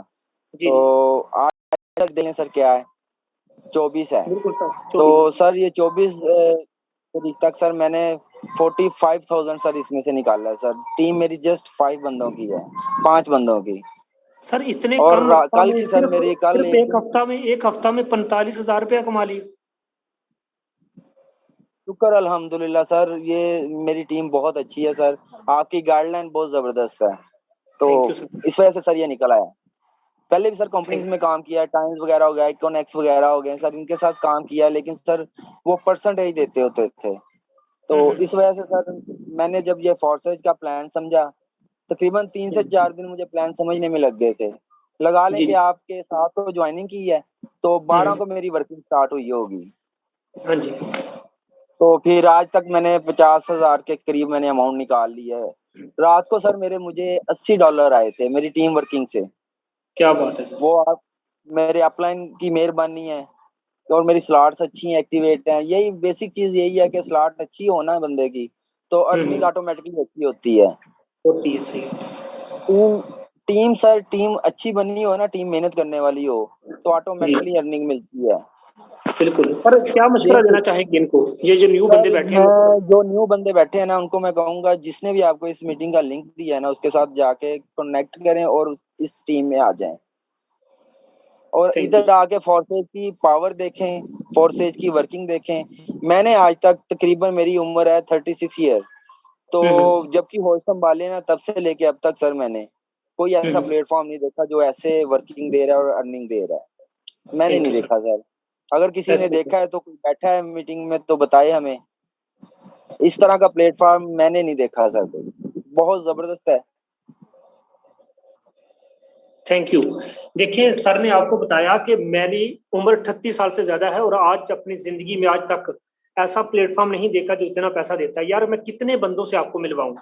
जी तो आज तक देखें सर क्या है, 24 है। बिल्कुल सर, तो 24। सर ये 24 तारीख तक सर मैंने 45,000 सर इसमें से निकाला है सर। टीम मेरी जस्ट 5 बंदों की है, 5 बंदों की। सर इतने और कम हफ्ता कल में की सर मेरी कल सिर्फ एक हफ्ता में 45,000 रुपया कमा लिए। शुक्र अल्हम्दुलिल्लाह सर, ये मेरी टीम बहुत अच्छी है सर, आपकी गाइडलाइन बहुत जबरदस्त है, तो थैंक यू सर। इस वजह से सर ये निकला है। पहले भी सर कंपनीज थैंक में काम किया, टाइम्स वगैरह हो गया, इकोनेक्स वगैरह हो गए सर, इनके साथ काम किया, लेकिन सर वो परसेंटेज देते होते थे। तो इस वजह से सर मैंने जब ये फोर्सेज का प्लान समझा, तकरीबन 3 से 4 दिन मुझे प्लान समझने में लग गए थे। लगा लें जी कि जी। आपके साथ तो ज्वाइनिंग की है तो 12 को मेरी वर्किंग स्टार्ट हुई होगी। हाँ जी। तो फिर आज तक मैंने 50,000 के करीब मैंने अमाउंट निकाल ली है। रात को सर मुझे $80 आए थे मेरी टीम वर्किंग से। क्या बात है सर। वो आप मेरे अपलाइन की मेहरबानी है और मेरी स्लॉट्स अच्छी हैं, एक्टिवेट हैं। यही बेसिक चीज यही है कि स्लॉट अच्छी हो ना बंदे की तो अर्निंग ऑटोमेटिकली अच्छी होती है। होती है, सही। टीम टीम सर टीम अच्छी बनी हो ना, टीम मेहनत करने वाली हो तो जी ऑटोमेटिकली अर्निंग मिलती है। बिल्कुल सर, क्या मशवरा देना चाहेंगे इनको, ये जो न्यू बंदे बैठे हैं? मैं जो न्यू बंदे बैठे हैं ना, उनको मैं कहूंगा जिसने भी आपको इस मीटिंग का लिंक दिया है ना, उसके साथ जाके कनेक्ट करें और इस टीम में आ जाएं, और Thank इधर you. आके फोर्सेज की पावर देखें, फोर्सेज की वर्किंग देखें। मैंने आज तक तकरीबन, मेरी उम्र है 36 ईयर, तो जबकि होश संभाले ना तब से लेके अब तक सर मैंने कोई ऐसा प्लेटफॉर्म नहीं देखा जो ऐसे वर्किंग दे रहा है और अर्निंग दे रहा है। मैंने Thank नहीं you, sir. देखा सर। अगर किसी ने ऐसे- देखा है तो कोई बैठा है मीटिंग में तो बताए हमें। इस तरह का प्लेटफॉर्म मैंने नहीं देखा सर, कोई बहुत जबरदस्त है। Thank you. देखिए सर ने आपको बताया कि मेरी उम्र 38 साल से ज्यादा है और आज अपनी जिंदगी में आज तक ऐसा प्लेटफॉर्म नहीं देखा जो इतना पैसा देता है। यार मैं कितने बंदों से आपको मिलवाऊं,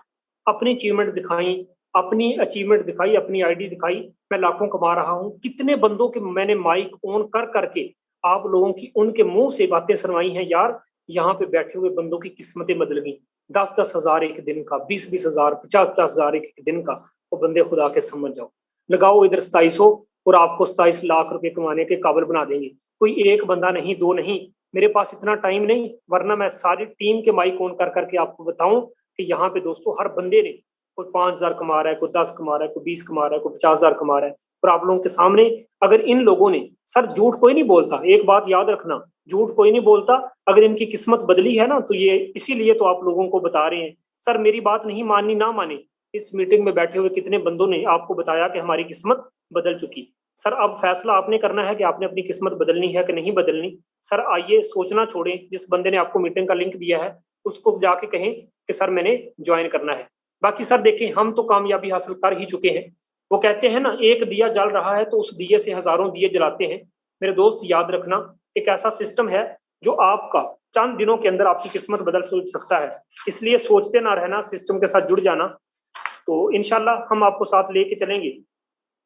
अपनी अचीवमेंट दिखाई, अपनी अचीवमेंट दिखाई, अपनी आईडी दिखाई, मैं लाखों कमा रहा हूं। कितने बंदों के मैंने माइक ऑन कर करके आप लोगों की उनके मुंह से बातें सुनवाई हैं। यार यहाँ पे बैठे हुए बंदों की किस्मतें बदल गई। 10-10 हजार एक दिन का, 20-20 हजार, 50-50 हजार एक दिन का, वो बंदे खुदा के समझ जाओ। लगाओ इधर 2700 और आपको 27 लाख रुपए कमाने के काबिल बना देंगे। कोई एक बंदा नहीं, दो नहीं, मेरे पास इतना टाइम नहीं, वरना मैं सारी टीम के माइक ऑन कर करके आपको बताऊं कि यहाँ पे दोस्तों हर बंदे ने कोई 5,000 कमा रहा है, कोई 10 कमा रहा है, कोई 20 कमा रहा है, कोई 50,000 कमा रहा है। और आप लोगों के सामने अगर इन लोगों ने, सर झूठ कोई नहीं बोलता, एक बात याद रखना, झूठ कोई नहीं बोलता। अगर इनकी किस्मत बदली है ना तो ये इसीलिए तो आप लोगों को बता रहे हैं। सर मेरी बात नहीं माननी ना माने, इस मीटिंग में बैठे हुए कितने बंदों ने आपको बताया कि हमारी किस्मत बदल चुकी। सर अब फैसला आपने करना है कि आपने अपनी किस्मत बदलनी है कि नहीं बदलनी। सर आइए सोचना छोड़ें, जिस बंदे ने आपको मीटिंग का लिंक दिया है उसको जाके कहें कि सर मैंने ज्वाइन करना है। बाकी सर देखें, हम तो कामयाबी हासिल कर ही चुके हैं। वो कहते हैं ना, एक दिया जल रहा है तो उस दिए से हजारों दिए जलाते हैं। मेरे दोस्त याद रखना, एक ऐसा सिस्टम है जो आपका चंद दिनों के अंदर आपकी किस्मत बदल सकता है। इसलिए सोचते ना रहना, सिस्टम के साथ जुड़ जाना। तो इंशाल्लाह हम आपको साथ लेके चलेंगे।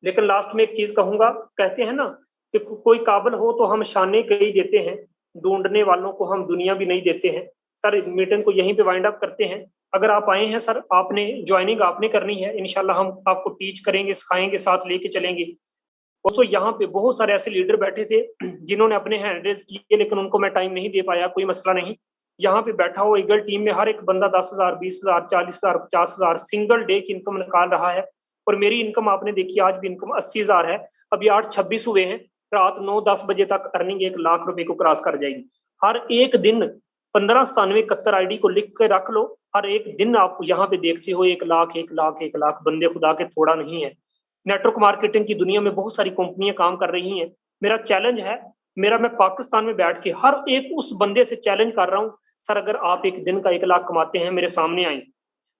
लेकिन लास्ट में एक चीज कहूंगा, कहते हैं ना कि कोई काबिल हो तो हम शाने कई देते हैं, ढूंढने वालों को हम दुनिया भी नहीं देते हैं। सर मीटिंग को यहीं पे वाइंड अप करते हैं। अगर आप आए हैं सर, आपने ज्वाइनिंग आपने करनी है, इंशाल्लाह हम आपको टीच करेंगे, सिखाएंगे, साथ लेके चलेंगे। दोस्तों यहाँ पे बहुत सारे ऐसे लीडर बैठे थे जिन्होंने अपने हैंड रेज किए, लेकिन उनको मैं टाइम नहीं दे पाया, कोई मसला नहीं। यहाँ पे बैठा हुआ ईगल टीम में हर एक बंदा 10,000, 20,000, 40,000, 50,000 सिंगल डे की इनकम निकाल रहा है। और मेरी इनकम आपने देखी, आज भी इनकम 80,000 है। अभी 8:26 हुए हैं, रात 9-10 बजे तक अर्निंग 1 लाख रुपए को क्रॉस कर जाएगी। हर एक दिन 159771 आईडी को लिख के रख लो, हर एक दिन आप यहाँ पे देखते हो 1 लाख 1 लाख 1 लाख बंदे खुदा के थोड़ा नहीं है। नेटवर्क मार्केटिंग की दुनिया में बहुत सारी कंपनियां काम कर रही हैं। मेरा चैलेंज है, मैं पाकिस्तान में बैठ के हर एक उस बंदे से चैलेंज कर रहा हूं, सर अगर आप एक दिन का 1 लाख कमाते हैं मेरे सामने आए।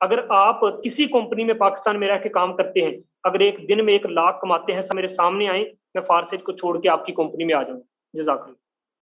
अगर आप किसी कंपनी में पाकिस्तान में रह के काम करते हैं, अगर एक दिन में 1 लाख कमाते हैं, सर मेरे सामने आए, मैं फारसेज को छोड़ के आपकी कंपनी में आ जाऊं। जज़ाकल्लाह।